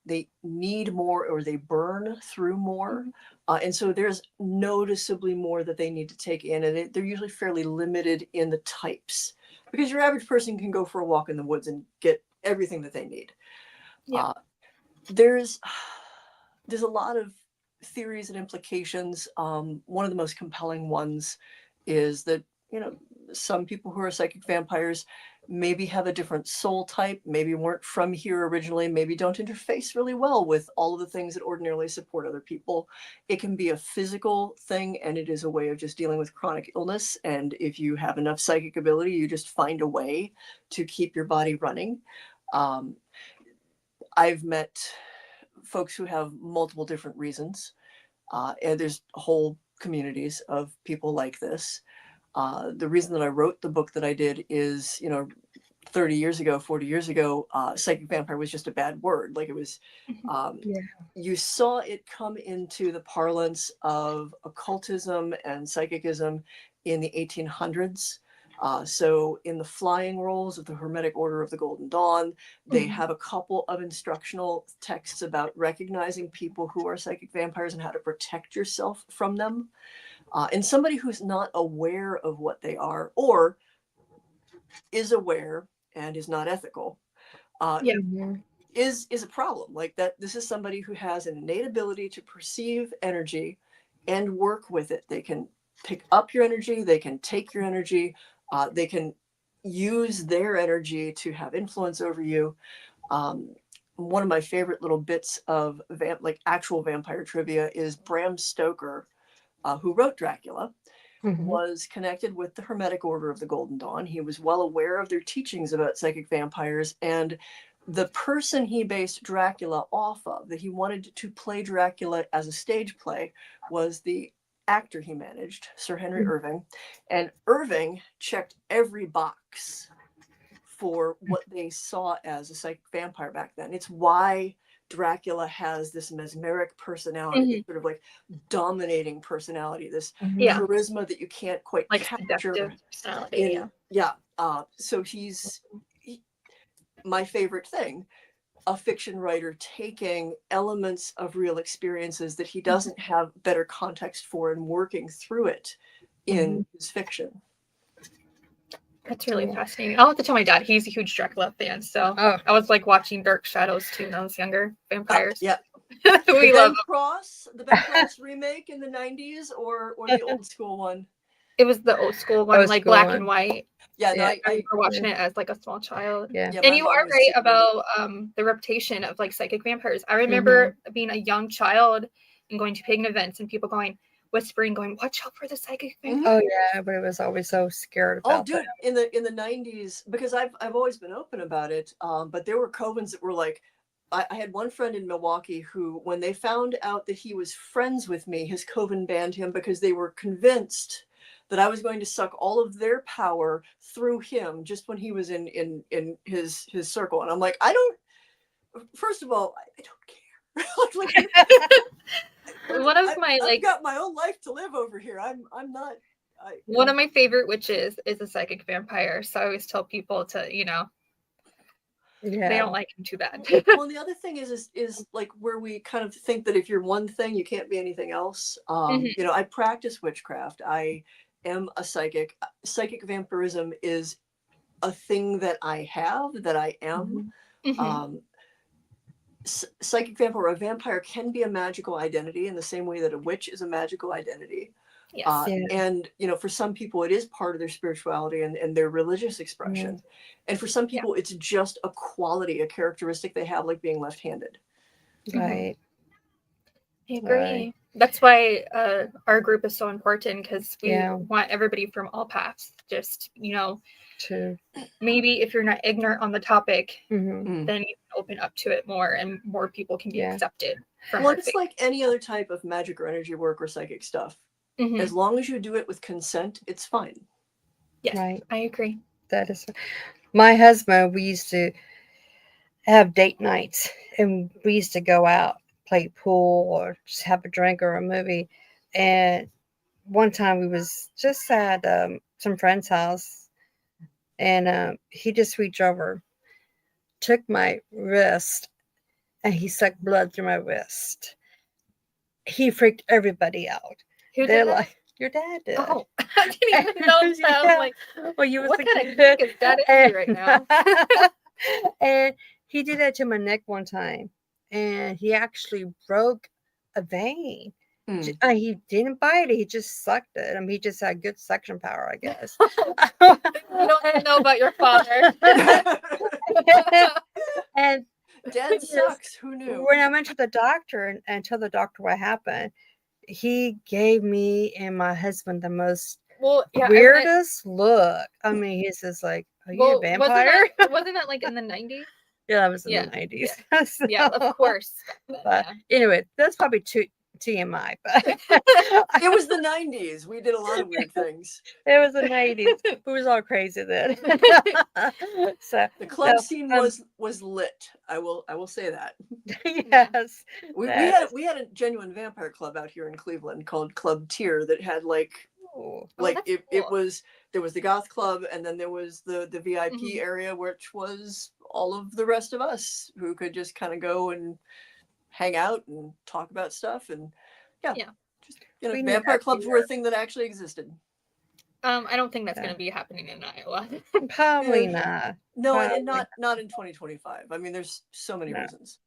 need more, or they burn through more. And so there's noticeably more that they need to take in, and they're usually fairly limited in the types, because your average person can go for a walk in the woods and get everything that they need. Yeah. There's a lot of theories and implications. One of the most compelling ones is that, you know, some people who are psychic vampires maybe have a different soul type, maybe weren't from here originally, maybe don't interface really well with all of the things that ordinarily support other people. It can be a physical thing, and it is a way of just dealing with chronic illness. And if you have enough psychic ability, you just find a way to keep your body running. I've met folks who have multiple different reasons, and there's whole communities of people like this. The reason that I wrote the book that I did is, you know, 30 years ago, 40 years ago, psychic vampire was just a bad word. Like it was, you saw it come into the parlance of occultism and psychicism in the 1800s. So in the flying rolls of the Hermetic Order of the Golden Dawn, they have a couple of instructional texts about recognizing people who are psychic vampires and how to protect yourself from them. And somebody who's not aware of what they are, or is aware and is not ethical, is a problem. Like that, this is somebody who has an innate ability to perceive energy and work with it. They can pick up your energy, they can take your energy, they can use their energy to have influence over you. One of my favorite little bits of actual vampire trivia is Bram Stoker, who wrote Dracula, was connected with the Hermetic Order of the Golden Dawn. He was well aware of their teachings about psychic vampires, and the person he based Dracula off of, that he wanted to play Dracula as a stage play, was the actor he managed, Sir Henry Irving. And Irving checked every box for what they saw as a psychic vampire back then. It's why Dracula has this mesmeric personality, sort of like dominating personality, this charisma that you can't quite like capture. Personality, So he's my favorite thing, a fiction writer taking elements of real experiences that he doesn't have better context for and working through it in his fiction. That's really fascinating. I'll have to tell my dad. He's a huge Dracula fan, so I was like watching Dark Shadows too when I was younger. Vampires. We love the Ben Cross remake in the 90s, or the old school one. It was the old school one, like black and white. Yeah, no, I remember watching it as like a small child. Yeah. And you are right about the reputation of like psychic vampires. I remember being a young child and going to pagan events and people whispering, going, "Watch out for the psychic vampire." Oh yeah, but it was always so scared about dude, in the 90s, because I've always been open about it, but there were covens that were like, I had one friend in Milwaukee who, when they found out that he was friends with me, his coven banned him because they were convinced that I was going to suck all of their power through him just when he was in his circle. And I'm like, first of all, I don't care. One of my I've got my own life to live over here. I'm not. One of my favorite witches is a psychic vampire. So I always tell people to, they don't like him too bad. Well, the other thing is like where we kind of think that if you're one thing, you can't be anything else. I practice witchcraft. I am a psychic. Psychic vampirism is a thing that I have, that I am. Psychic vampire, or a vampire, can be a magical identity in the same way that a witch is a magical identity. Yes. And for some people it is part of their spirituality and their religious expression, and for some people it's just a quality, a characteristic they have, like being left-handed. Right. I agree. Right. That's why our group is so important, because we want everybody from all paths. Just True. Maybe if you're not ignorant on the topic, then you can open up to it more, and more people can be accepted. Well, it's like any other type of magic or energy work or psychic stuff. As long as you do it with consent, it's fine. Yes, I agree. That is my husband. We used to have date nights, and we used to go out, play pool, or just have a drink or a movie. And one time we was just at some friend's house, and he just reached over, took my wrist, and he sucked blood through my wrist. He freaked everybody out. Who They're did that? like, your dad did. Oh, I didn't even know that. I was like, well, you was what a kind of kid. kink is that into right now? And he did that to my neck one time, and he actually broke a vein. He didn't bite it; he just sucked it. I mean, he just had good suction power, I guess. You don't even know about your father. And Dad sucks. Who knew? when I went to the doctor and told the doctor what happened, he gave me and my husband the most Well, yeah, weirdest look. I mean, he's just like, "Are you a vampire?" Wasn't that like in the 90s? Yeah, that was in Yeah, the 90s. Yeah, of course. But anyway, that's probably too TMI, but It was the 90s. We did a lot of weird things. it was the 90s. It was all crazy then. So The club scene was lit. I will say that. yes. We had a genuine vampire club out here in Cleveland called Club Tier that had it was, there was the goth club, and then there was the VIP area, which was all of the rest of us who could just kind of go and hang out and talk about stuff. And just, vampire clubs were a thing that actually existed. I don't think that's going to be happening in Iowa. Probably not. No, Probably and not in 2025. I mean, there's so many reasons.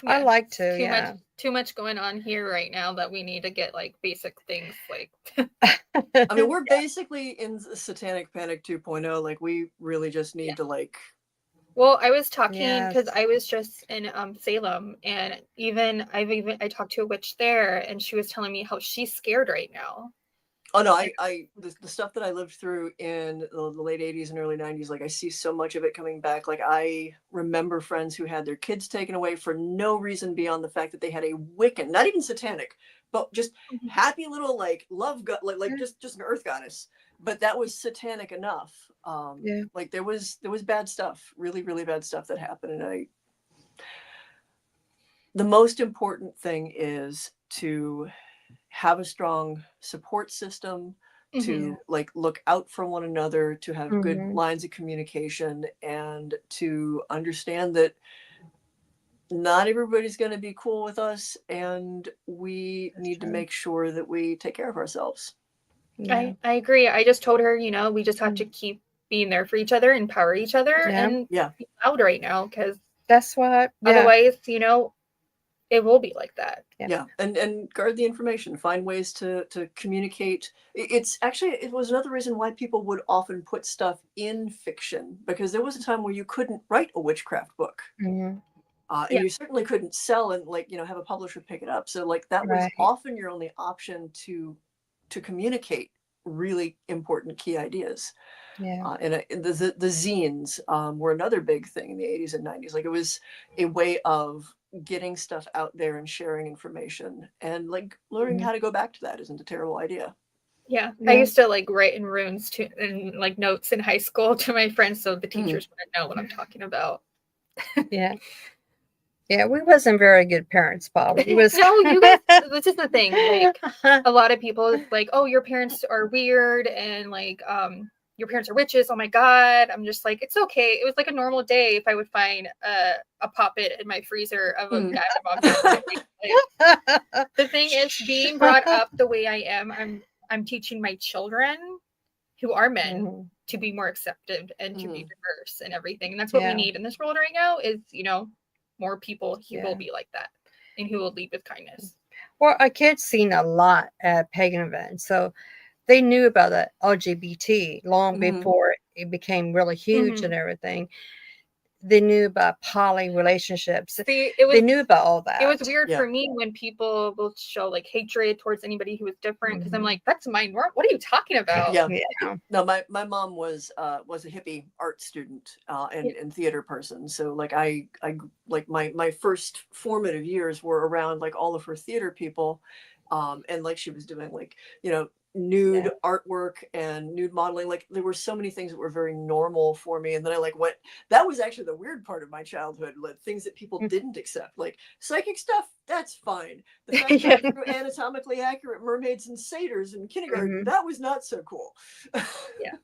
I like to. Too much going on here right now that we need to get like basic things like. I mean, we're basically in the Satanic Panic 2.0. Like, we really just need to like. Well, I was talking because I was just in Salem, and I talked to a witch there, and she was telling me how she's scared right now. Oh no, the stuff that I lived through in the late 80s and early 90s, like I see so much of it coming back. Like, I remember friends who had their kids taken away for no reason beyond the fact that they had a Wiccan, not even satanic, but just happy little like love god, like just an earth goddess. But that was satanic enough. Like there was bad stuff, really, really bad stuff that happened. And the most important thing is to have a strong support system, to like look out for one another, to have good lines of communication, and to understand that not everybody's going to be cool with us, and we need to make sure that we take care of ourselves. I agree. I just told her, we just have to keep being there for each other, empower each other, and be loud right now, because that's what. Otherwise, it will be like that. Yeah. And guard the information. Find ways to communicate. It's actually, it was another reason why people would often put stuff in fiction, because there was a time where you couldn't write a witchcraft book. And you certainly couldn't sell and have a publisher pick it up. So like that was often your only option to communicate really important key ideas. And the zines were another big thing in the 80s and 90s. Like, it was a way of getting stuff out there and sharing information, and like learning how to go back to that isn't a terrible idea. I used to like write in runes and like notes in high school to my friends, so the teachers wouldn't know what I'm talking about. We wasn't very good parents, Bob. No, you guys, this is the thing. Like, a lot of people like, oh, your parents are weird, and like, your parents are witches. Oh my God. I'm just like, it's okay. It was like a normal day if I would find a puppet in my freezer of a guy like, the thing is, being brought up the way I am, I'm teaching my children, who are men, to be more accepted and to be diverse and everything. And that's what we need in this world right now is, more people who will be like that and who will lead with kindness. Well, our kids seen a lot at pagan events, so they knew about the LGBT long before it became really huge and everything. They knew about poly relationships. See, they knew about all that. It was weird for me when people will show like hatred towards anybody who was different, because I'm like, that's my norm. What are you talking about? No, my mom was a hippie art student and theater person. So like I like my first formative years were around like all of her theater people. And like she was doing like, nude artwork and nude modeling. Like there were so many things that were very normal for me. And then I like went, that was actually the weird part of my childhood, like things that people didn't accept, like psychic stuff. That's fine. The fact that I drew anatomically accurate mermaids and satyrs in kindergarten, that was not so cool. Yeah.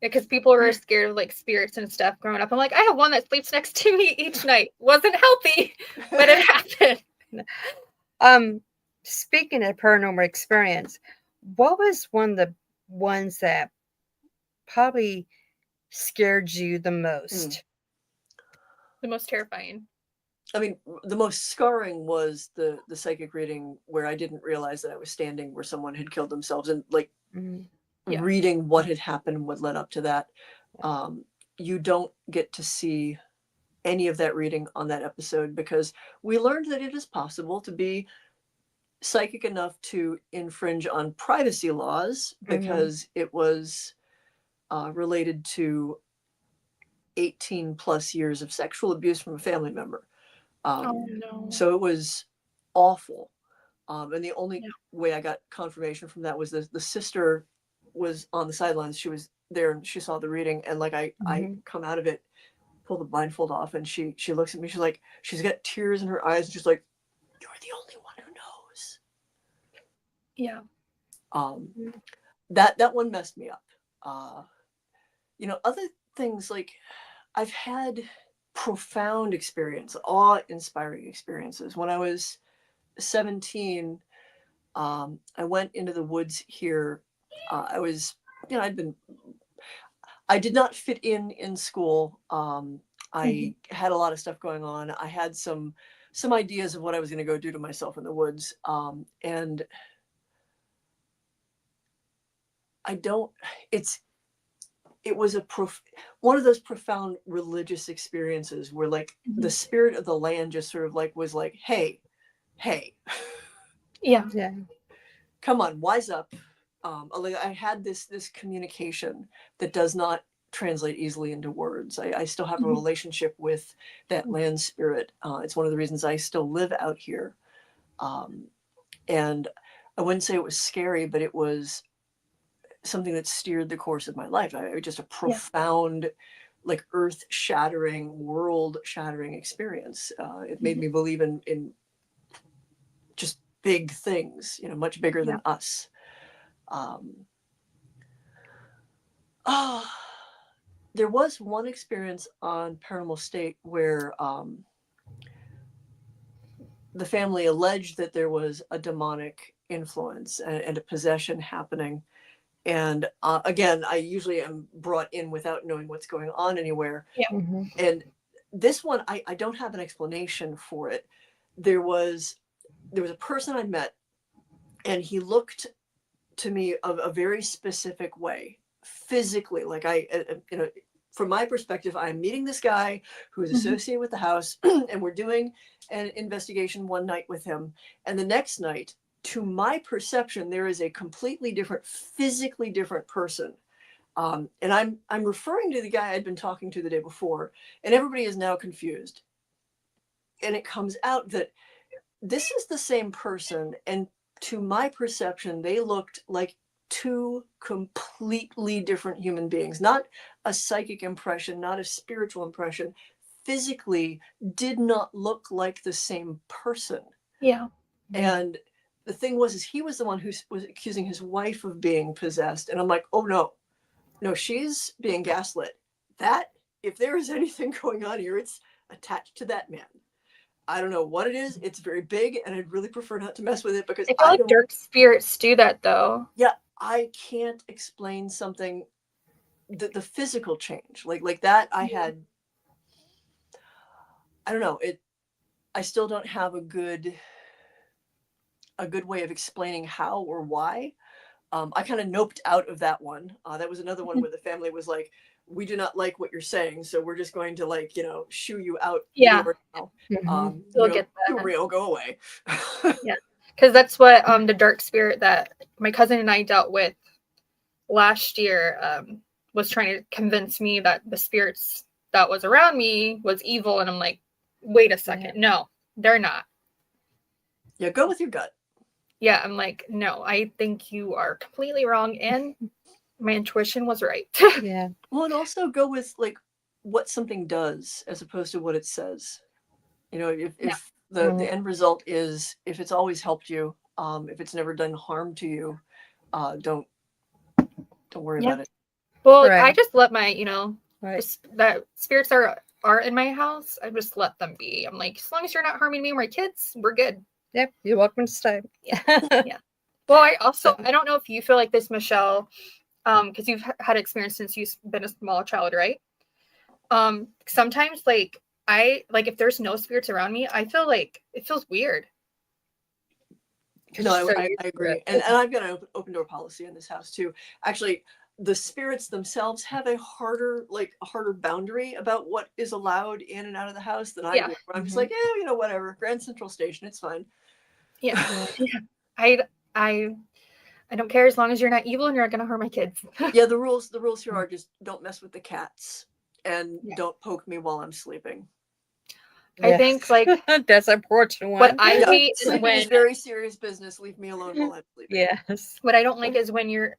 Because people were scared of like spirits and stuff growing up. I'm like, I have one that sleeps next to me each night. Wasn't healthy, but it happened. Speaking of paranormal experience, what was one of the ones that probably scared you the most? The most terrifying. I mean, the most scarring was the psychic reading where I didn't realize that I was standing where someone had killed themselves, and like reading what had happened, what led up to that. You don't get to see any of that reading on that episode because we learned that it is possible to be psychic enough to infringe on privacy laws because it was related to 18 plus years of sexual abuse from a family member. So it was awful. And the only way I got confirmation from that was the sister was on the sidelines. She was there and she saw the reading, and like I come out of it, pull the blindfold off, and she looks at me, she's like, she's got tears in her eyes, and she's like, you're the only one who knows. That one messed me up. Other things, like I've had profound experience, awe-inspiring experiences. When I was 17, I went into the woods here. I was, I did not fit in school. I had a lot of stuff going on. I had some ideas of what I was going to go do to myself in the woods. And it was one of those profound religious experiences where like the spirit of the land just sort of like was like, hey, come on, wise up. I had this communication that does not translate easily into words. I still have a relationship with that land spirit. It's one of the reasons I still live out here. And I wouldn't say it was scary, but it was something that steered the course of my life. Just a profound, like earth-shattering, world-shattering experience. It made me believe in just big things, much bigger than us. There was one experience on Paranormal State where the family alleged that there was a demonic influence and a possession happening. And again, I usually am brought in without knowing what's going on anywhere. And this one, I don't have an explanation for it. There was a person I met, and he looked to me a very specific way, physically. Like from my perspective, I'm meeting this guy who is associated with the house, and we're doing an investigation one night with him. And the next night, to my perception, there is a completely different, physically different person. And I'm referring to the guy I'd been talking to the day before, and everybody is now confused. And it comes out that this is the same person, and to my perception, they looked like two completely different human beings. Not a psychic impression, not a spiritual impression. Physically did not look like the same person. And the thing was he was the one who was accusing his wife of being possessed. And I'm like, oh no, she's being gaslit. That, if there is anything going on here, it's attached to that man. I don't know what it is. It's very big, and I'd really prefer not to mess with it because I feel like dark spirits do that, though. Yeah, I can't explain something. The physical change, like that, I had. I don't know. I still don't have a good way of explaining how or why. I kind of noped out of that one. That was another one where the family was like, we do not like what you're saying, so we're just going to shoo you out. You'll get that. Too real, go away. Because that's what the dark spirit that my cousin and I dealt with last year was trying to convince me that the spirits that was around me was evil, and I'm like, wait a second, no, they're not. Go with your gut. yeah, I'm like, no, I think you are completely wrong, and my intuition was right. Yeah. Well, and also go with like what something does as opposed to what it says. You know, if Yeah. the end result is, if it's always helped you, if it's never done harm to you, don't worry Yeah. about it. Well, I Right. just let my, you know, Right. just that spirits are in my house. I just let them be. I'm like, as long as you're not harming me or my kids, we're good. Yep. You're welcome to stay. Yeah. Yeah. Well, I also, I don't know if you feel like this, Michelle, because you've had experience since you've been a small child, right? Sometimes like if there's no spirits around me, I feel like it feels weird. No, So I used to agree. it. And I've got an open door policy in this house too. Actually, the spirits themselves have a harder boundary about what is allowed in and out of the house than I Yeah. do. Where I'm just like, yeah, you know, whatever. Grand Central Station, it's fine. Yeah. Yeah. Yeah. I don't care as long as you're not evil and you're not gonna harm my kids. Yeah, the rules here are just don't mess with the cats and Yeah. don't poke me while I'm sleeping. I think like that's a important one. what I Yeah, hate is sleeping is when very serious business. Leave me alone while I'm sleeping. Yes. what I don't like is when you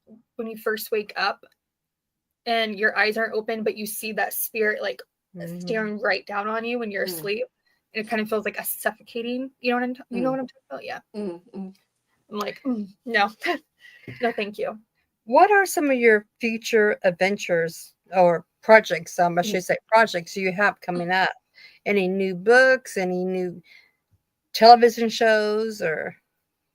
first wake up and your eyes aren't open, but you see that spirit like Mhm. staring right down on you when you're Mm. asleep. And it kind of feels like a suffocating. You know what you know what I'm talking about? Yeah. Mm. I'm like, no, no, thank you. What are some of your future adventures or projects? I should say projects you have coming up. Any new books? Any new television shows? Or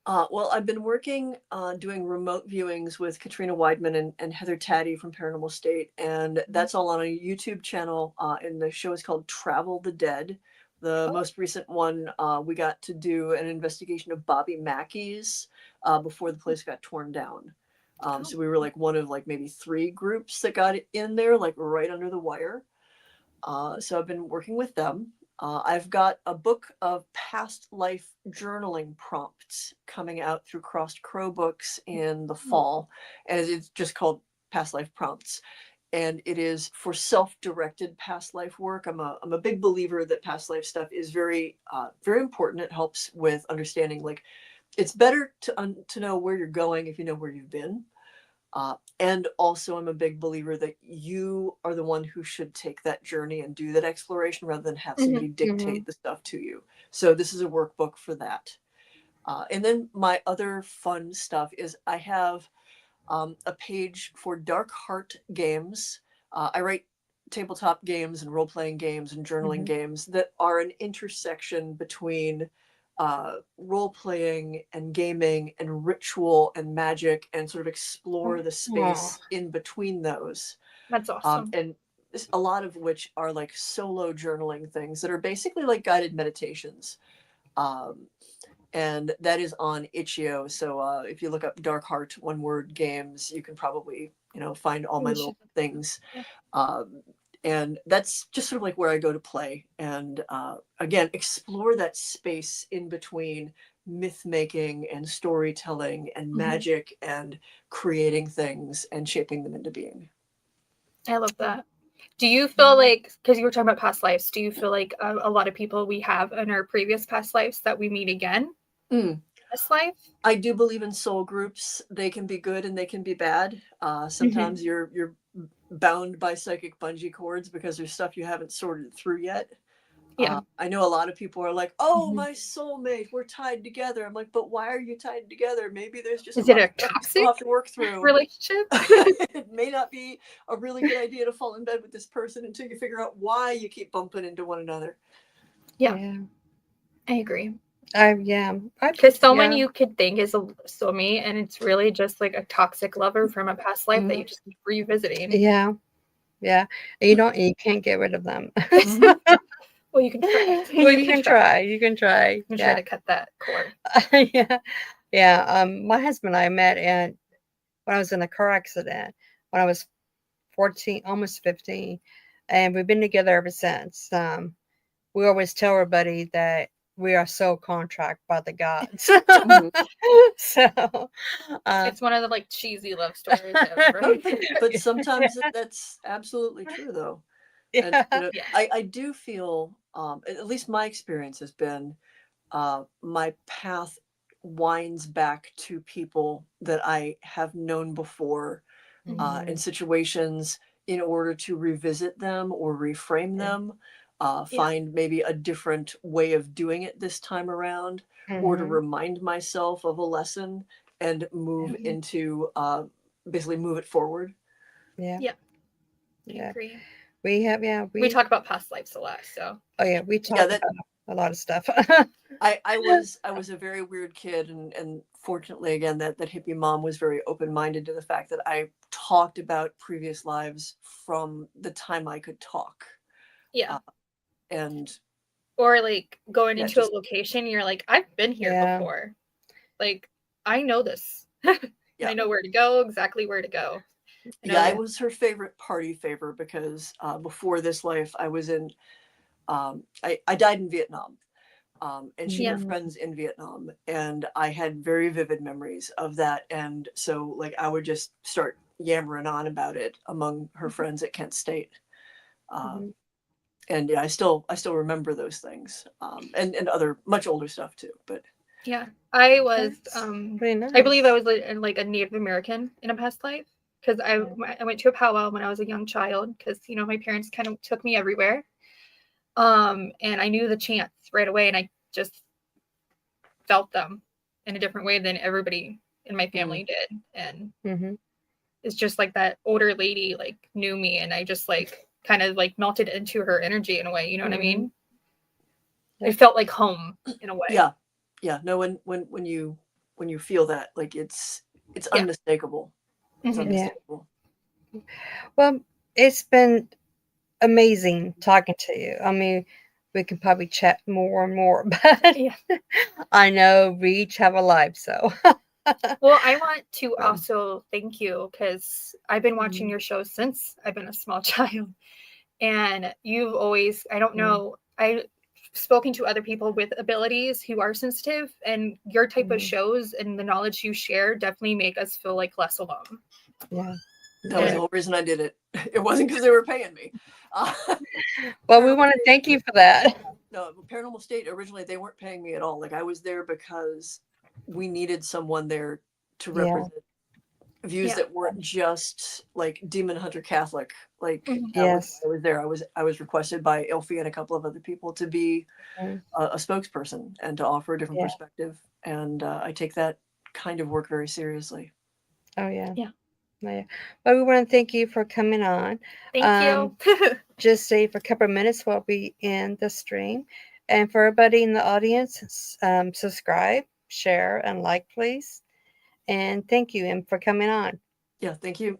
Well, I've been working doing remote viewings with Katrina Weidman and Heather Taddy from Paranormal State, and that's all on a YouTube channel. And the show is called Travel the Dead. The most recent one, we got to do an investigation of Bobby Mackey's before the place got torn down. So we were like one of like maybe 3 groups that got in there, like right under the wire. So I've been working with them. I've got a book of past life journaling prompts coming out through Crossed Crow Books in the fall, and it's just called Past Life Prompts. And it is for self-directed past life work. I'm a big believer that past life stuff is very very important. It helps with understanding. Like, it's better to know where you're going if you know where you've been. And also, I'm a big believer that you are the one who should take that journey and do that exploration rather than have somebody dictate the stuff to you. So this is a workbook for that. And then my other fun stuff is I have a page for Dark Heart games. I write tabletop games and role-playing games and journaling games that are an intersection between role-playing and gaming and ritual and magic, and sort of explore the space in between those. That's awesome. And a lot of which are like solo journaling things that are basically like guided meditations. And that is on Itch.io. So if you look up Dark Heart, one word games, you can probably, you know, find all my little things. And that's just sort of like where I go to play. And again, explore that space in between myth making and storytelling and magic and creating things and shaping them into being. I love that. Do you feel like, because you were talking about past lives, do you feel like a lot of people we have in our previous past lives that we meet again this life? I do believe in soul groups. They can be good and they can be bad. Sometimes you're bound by psychic bungee cords because there's stuff you haven't sorted through yet. Yeah. I know a lot of people are like, oh, my soulmate, we're tied together. I'm like, but why are you tied together? Maybe there's just Is it a stuff you toxic have to work through. relationship? It may not be a really good idea to fall in bed with this person until you figure out why you keep bumping into one another. Yeah. I agree. Yeah. Because someone you could think is a soulmate, and it's really just like a toxic lover from a past life that you just keep revisiting. Yeah. Yeah. And you can't get rid of them. Well, you can try. Well, you can try. You can try. You can try to cut that cord. Yeah. Yeah. My husband and I met when I was in a car accident when I was 14, almost 15. And we've been together ever since. We always tell everybody that we are soul contract by the gods. So it's one of the like cheesy love stories ever. But sometimes that's absolutely true, though. And you know, I do feel, at least my experience has been, my path winds back to people that I have known before in Mhm. situations in order to revisit them or reframe Yeah. them, Yeah. find maybe a different way of doing it this time around, or to Mhm. remind myself of a lesson and move Mhm. into basically move it forward. Yeah. Yeah. I Yeah. agree. Yeah, We talk about past lives a lot, so oh yeah, we Yeah, talk that about a lot of stuff. I was a very weird kid, and fortunately again that hippie mom was very open-minded to the fact that I talked about previous lives from the time I could talk. yeah. Uh, and Or like going yeah, into just a location, you're like, I've been here Yeah. before. Like, I know this. yeah. I know where to go, exactly where to go. I Yeah, know I that. was her favorite party favor because before this life I was in I died in Vietnam. And she had Yeah. Mhm. friends in Vietnam, and I had very vivid memories of that. And so, like, I would just start yammering on about it among her friends at Kent State. Uh, Mhm. and yeah, I still remember those things, and other much older stuff too. But Yeah. I was That's pretty I believe I nice. was like a Native American in a past life because Yeah. I went to a powwow when I was a young child because my parents kind of took me everywhere. And I knew the chants right away and I just felt them in a different way than everybody in my family did. And Mhm. it's just like that older lady like knew me and I just like kind of like melted into her energy in a way, you know what I Mhm. mean? Yeah. It felt like home in a way. yeah, yeah, no, when you feel that, like it's Yeah. unmistakable. It's Mhm. Yeah. unmistakable. Well, it's been amazing talking to you. I mean, we can probably chat more and more, but Yeah. I know we each have a life, so. Well, I want to So, also thank you because I've been watching mhm. your show since I've been a small child. And you've always, I don't Mhm. know, I've spoken to other people with abilities who are sensitive, and your type of Mhm. shows and the knowledge you share definitely make us feel like less alone. Yeah. That was Yeah. the whole reason I did it. It wasn't because they were paying me. Uh, Well, we Paranormal want to State, thank you for that. no, Paranormal State originally they weren't paying me at all. Like I was there because we needed someone there to Yeah. represent views Yeah. that weren't just like demon hunter Catholic. Like Mhm. that was why Yes. I was there. I was requested by Elfie and a couple of other people to be Mhm. a spokesperson and to offer a different Yeah. perspective. And I take that kind of work very seriously. Oh, yeah. Yeah. Oh, yeah. Well, we want to thank you for coming on. Thank you. Just stay for a couple of minutes while we end the stream. And for everybody in the audience, subscribe, share, and like, please. And thank you, and for coming on. Yeah, thank you.